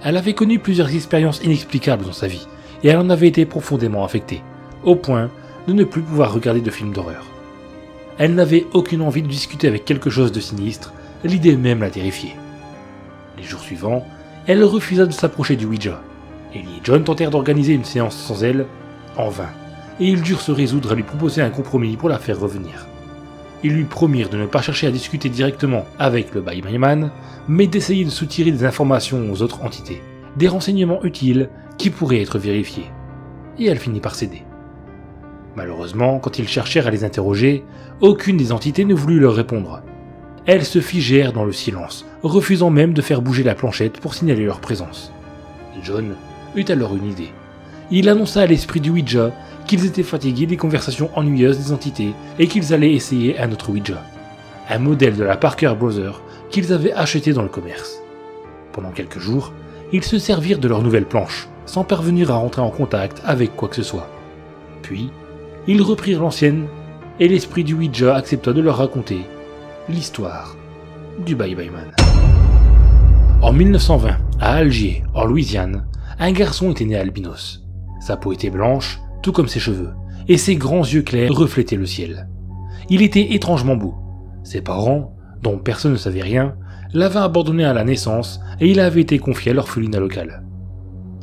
Elle avait connu plusieurs expériences inexplicables dans sa vie, et elle en avait été profondément affectée, au point de ne plus pouvoir regarder de films d'horreur. Elle n'avait aucune envie de discuter avec quelque chose de sinistre, l'idée même la terrifiait. Les jours suivants, elle refusa de s'approcher du Ouija. Ellie et John tentèrent d'organiser une séance sans elle, en vain, et ils durent se résoudre à lui proposer un compromis pour la faire revenir. Ils lui promirent de ne pas chercher à discuter directement avec le Bye Bye Man, mais d'essayer de soutirer des informations aux autres entités, des renseignements utiles qui pourraient être vérifiés. Et elle finit par céder. Malheureusement, quand ils cherchèrent à les interroger, aucune des entités ne voulut leur répondre. Elles se figèrent dans le silence, refusant même de faire bouger la planchette pour signaler leur présence. John eut alors une idée. Il annonça à l'esprit du Ouija qu'ils étaient fatigués des conversations ennuyeuses des entités et qu'ils allaient essayer un autre Ouija, un modèle de la Parker Brothers qu'ils avaient acheté dans le commerce. Pendant quelques jours, ils se servirent de leur nouvelle planche, sans parvenir à rentrer en contact avec quoi que ce soit. Puis, ils reprirent l'ancienne, et l'esprit du Ouija accepta de leur raconter l'histoire du Bye Bye Man. En 1920, à Algiers, en Louisiane, un garçon était né albinos. Sa peau était blanche, tout comme ses cheveux, et ses grands yeux clairs reflétaient le ciel. Il était étrangement beau. Ses parents, dont personne ne savait rien, l'avaient abandonné à la naissance et il avait été confié à l'orphelinat local.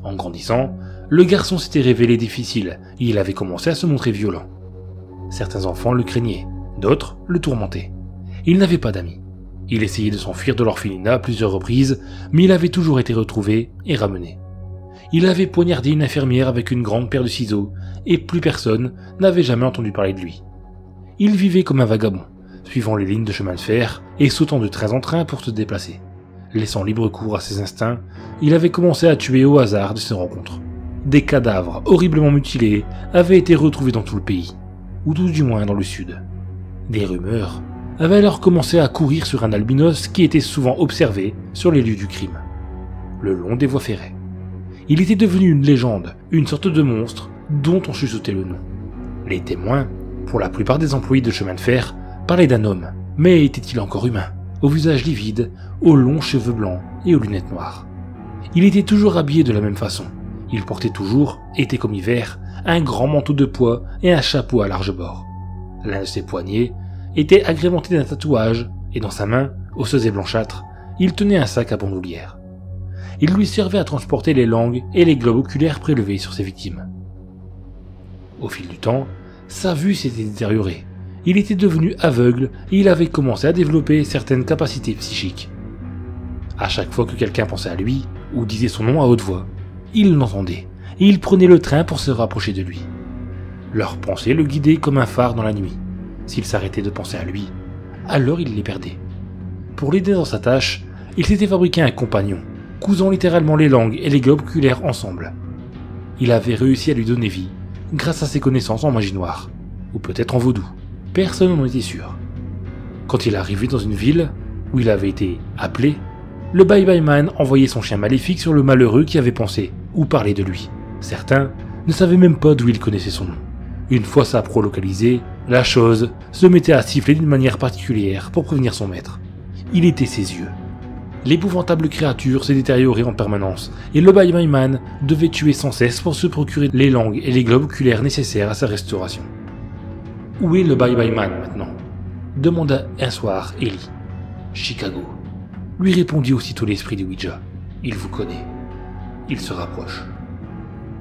En grandissant, le garçon s'était révélé difficile et il avait commencé à se montrer violent. Certains enfants le craignaient, d'autres le tourmentaient. Il n'avait pas d'amis. Il essayait de s'enfuir de l'orphelinat à plusieurs reprises, mais il avait toujours été retrouvé et ramené. Il avait poignardé une infirmière avec une grande paire de ciseaux, et plus personne n'avait jamais entendu parler de lui. il vivait comme un vagabond, suivant les lignes de chemin de fer et sautant de train en train pour se déplacer. Laissant libre cours à ses instincts, il avait commencé à tuer au hasard de ses rencontres. Des cadavres horriblement mutilés avaient été retrouvés dans tout le pays, ou tout du moins dans le sud. Des rumeurs avaient alors commencé à courir sur un albinos qui était souvent observé sur les lieux du crime, le long des voies ferrées. Il était devenu une légende, une sorte de monstre dont on chuchotait le nom. Les témoins, pour la plupart des employés de chemin de fer, parlaient d'un homme, mais était-il encore humain, au visage livide, aux longs cheveux blancs et aux lunettes noires? Il était toujours habillé de la même façon. Il portait toujours, été comme hiver, un grand manteau de pois et un chapeau à large bord. L'un de ses poignets était agrémenté d'un tatouage, et dans sa main, osseuse et blanchâtre, il tenait un sac à bandoulière. Il lui servait à transporter les langues et les globes oculaires prélevés sur ses victimes. Au fil du temps, sa vue s'était détériorée. Il était devenu aveugle et il avait commencé à développer certaines capacités psychiques. À chaque fois que quelqu'un pensait à lui, ou disait son nom à haute voix, il l'entendait, et il prenait le train pour se rapprocher de lui. Leurs pensées le guidaient comme un phare dans la nuit. S'il s'arrêtait de penser à lui, alors il les perdait. Pour l'aider dans sa tâche, il s'était fabriqué un compagnon, cousant littéralement les langues et les globes oculaires ensemble. Il avait réussi à lui donner vie, grâce à ses connaissances en magie noire, ou peut-être en vaudou. Personne n'en était sûr. Quand il arrivait dans une ville, où il avait été appelé, le Bye Bye Man envoyait son chien maléfique sur le malheureux qui avait pensé ou parlé de lui. Certains ne savaient même pas d'où il connaissait son nom. Une fois sa proie localisée, la chose se mettait à siffler d'une manière particulière pour prévenir son maître. Il était ses yeux. L'épouvantable créature s'est détériorée en permanence, et le Bye Bye Man devait tuer sans cesse pour se procurer les langues et les globes oculaires nécessaires à sa restauration. Où est le Bye Bye Man maintenant? Demanda un soir Ellie. Chicago. Lui répondit aussitôt l'esprit de Ouija. Il vous connaît. Il se rapproche.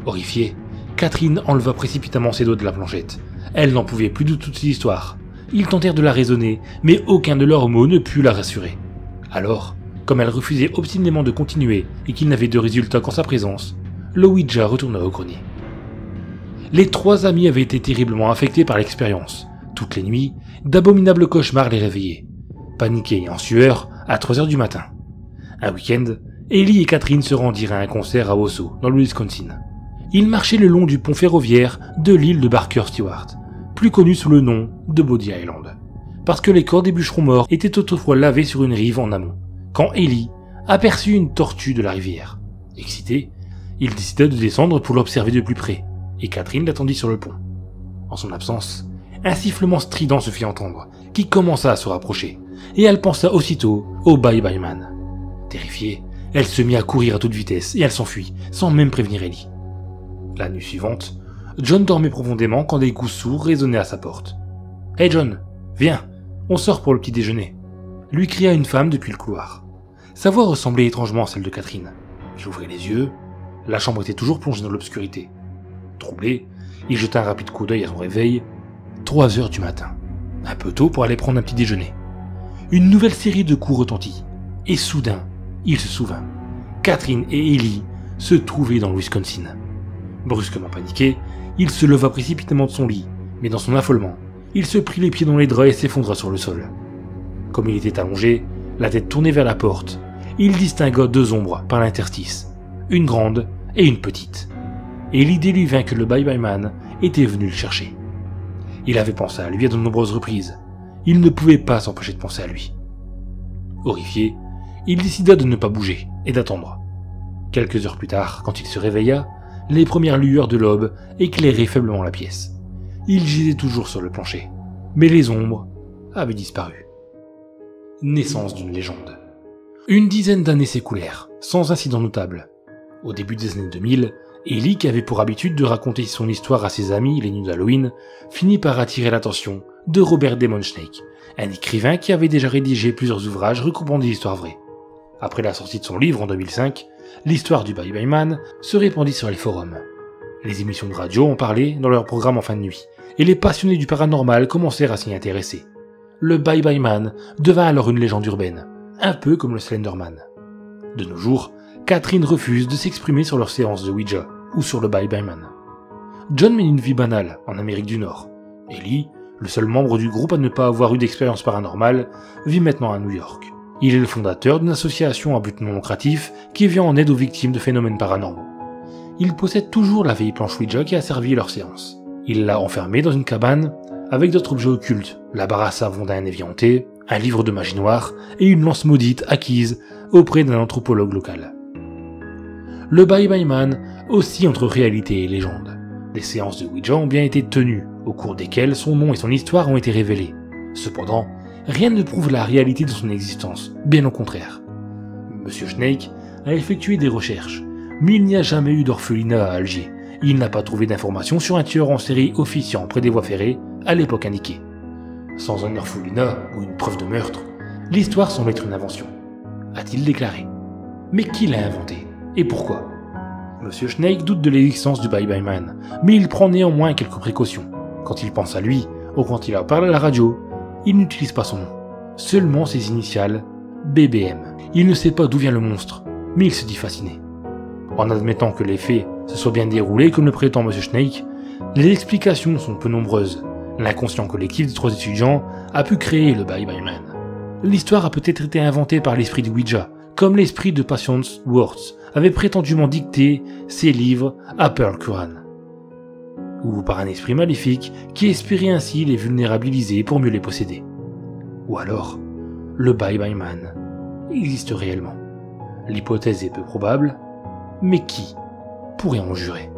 Horrifiée, Catherine enleva précipitamment ses doigts de la planchette. Elle n'en pouvait plus de toute cette histoire. Ils tentèrent de la raisonner, mais aucun de leurs mots ne put la rassurer. Alors, comme elle refusait obstinément de continuer et qu'il n'avait de résultat qu'en sa présence, le Ouija retourna au grenier. Les trois amis avaient été terriblement affectés par l'expérience. Toutes les nuits, d'abominables cauchemars les réveillaient. Paniqués et en sueur, à 3h du matin. Un week-end, Ellie et Catherine se rendirent à un concert à Oso, dans le Wisconsin. Ils marchaient le long du pont ferroviaire de l'île de Barker Stewart, plus connu sous le nom de Body Island, parce que les corps des bûcherons morts étaient autrefois lavés sur une rive en amont, quand Ellie aperçut une tortue de la rivière. Excité, il décida de descendre pour l'observer de plus près, et Catherine l'attendit sur le pont. En son absence, un sifflement strident se fit entendre, qui commença à se rapprocher, et elle pensa aussitôt au Bye Bye Man. Terrifiée, elle se mit à courir à toute vitesse, et elle s'enfuit, sans même prévenir Ellie. La nuit suivante, John dormait profondément quand des coups sourds résonnaient à sa porte. « Hey John, viens, on sort pour le petit déjeuner !» lui cria une femme depuis le couloir. Sa voix ressemblait étrangement à celle de Catherine. Il ouvrit les yeux, la chambre était toujours plongée dans l'obscurité. Troublé, il jeta un rapide coup d'œil à son réveil. 3h du matin, un peu tôt pour aller prendre un petit déjeuner. Une nouvelle série de coups retentit, et soudain, il se souvint. Catherine et Ellie se trouvaient dans le Wisconsin. Brusquement paniqué, il se leva précipitamment de son lit, mais dans son affolement, il se prit les pieds dans les draps et s'effondra sur le sol. Comme il était allongé, la tête tournée vers la porte, il distingua deux ombres par l'interstice, une grande et une petite. Et l'idée lui vint que le Bye Bye Man était venu le chercher. Il avait pensé à lui à de nombreuses reprises. Il ne pouvait pas s'empêcher de penser à lui. Horrifié, il décida de ne pas bouger et d'attendre. Quelques heures plus tard, quand il se réveilla, les premières lueurs de l'aube éclairaient faiblement la pièce. Il gisait toujours sur le plancher, mais les ombres avaient disparu. Naissance d'une légende. Une dizaine d'années s'écoulèrent, sans incident notable. Au début des années 2000, Ellie, qui avait pour habitude de raconter son histoire à ses amis les nuits d'Halloween, finit par attirer l'attention de Robert Demon Snake, un écrivain qui avait déjà rédigé plusieurs ouvrages recoupant des histoires vraies. Après la sortie de son livre en 2005, l'histoire du Bye Bye Man se répandit sur les forums. Les émissions de radio en parlaient dans leurs programmes en fin de nuit, et les passionnés du paranormal commencèrent à s'y intéresser. Le Bye Bye Man devint alors une légende urbaine, un peu comme le Slenderman. De nos jours, Catherine refuse de s'exprimer sur leurs séances de Ouija ou sur le Bye Bye Man. John mène une vie banale en Amérique du Nord. Ellie, le seul membre du groupe à ne pas avoir eu d'expérience paranormale, vit maintenant à New York. Il est le fondateur d'une association à but non lucratif qui vient en aide aux victimes de phénomènes paranormaux. Il possède toujours la vieille planche Ouija qui a servi à leur séance. Il l'a enfermée dans une cabane avec d'autres objets occultes, la barre à savon d'un évier hanté, un livre de magie noire et une lance maudite acquise auprès d'un anthropologue local. Le Bye Bye Man oscille entre réalité et légende. Des séances de Ouija ont bien été tenues, au cours desquelles son nom et son histoire ont été révélés. Cependant, rien ne prouve la réalité de son existence, bien au contraire. Monsieur Snake a effectué des recherches, mais il n'y a jamais eu d'orphelinat à Alger. Il n'a pas trouvé d'informations sur un tueur en série officiant près des voies ferrées à l'époque indiquée. Sans un orphelinat ou une preuve de meurtre, l'histoire semble être une invention, a-t-il déclaré. Mais qui l'a inventé et pourquoi? Monsieur Snake doute de l'existence du Bye Bye Man, mais il prend néanmoins quelques précautions. Quand il pense à lui, ou quand il en parle à la radio, il n'utilise pas son nom, seulement ses initiales, BBM. Il ne sait pas d'où vient le monstre, mais il se dit fasciné. En admettant que les faits se soient bien déroulés comme le prétend Monsieur Snake, les explications sont peu nombreuses. L'inconscient collectif des 3 étudiants a pu créer le Bye Bye Man. L'histoire a peut-être été inventée par l'esprit de Ouija, comme l'esprit de Patience Worth avait prétendument dicté ses livres à Pearl Curran. Ou par un esprit maléfique qui espérait ainsi les vulnérabiliser pour mieux les posséder. Ou alors, le Bye Bye Man existe réellement. L'hypothèse est peu probable, mais qui pourrait en jurer?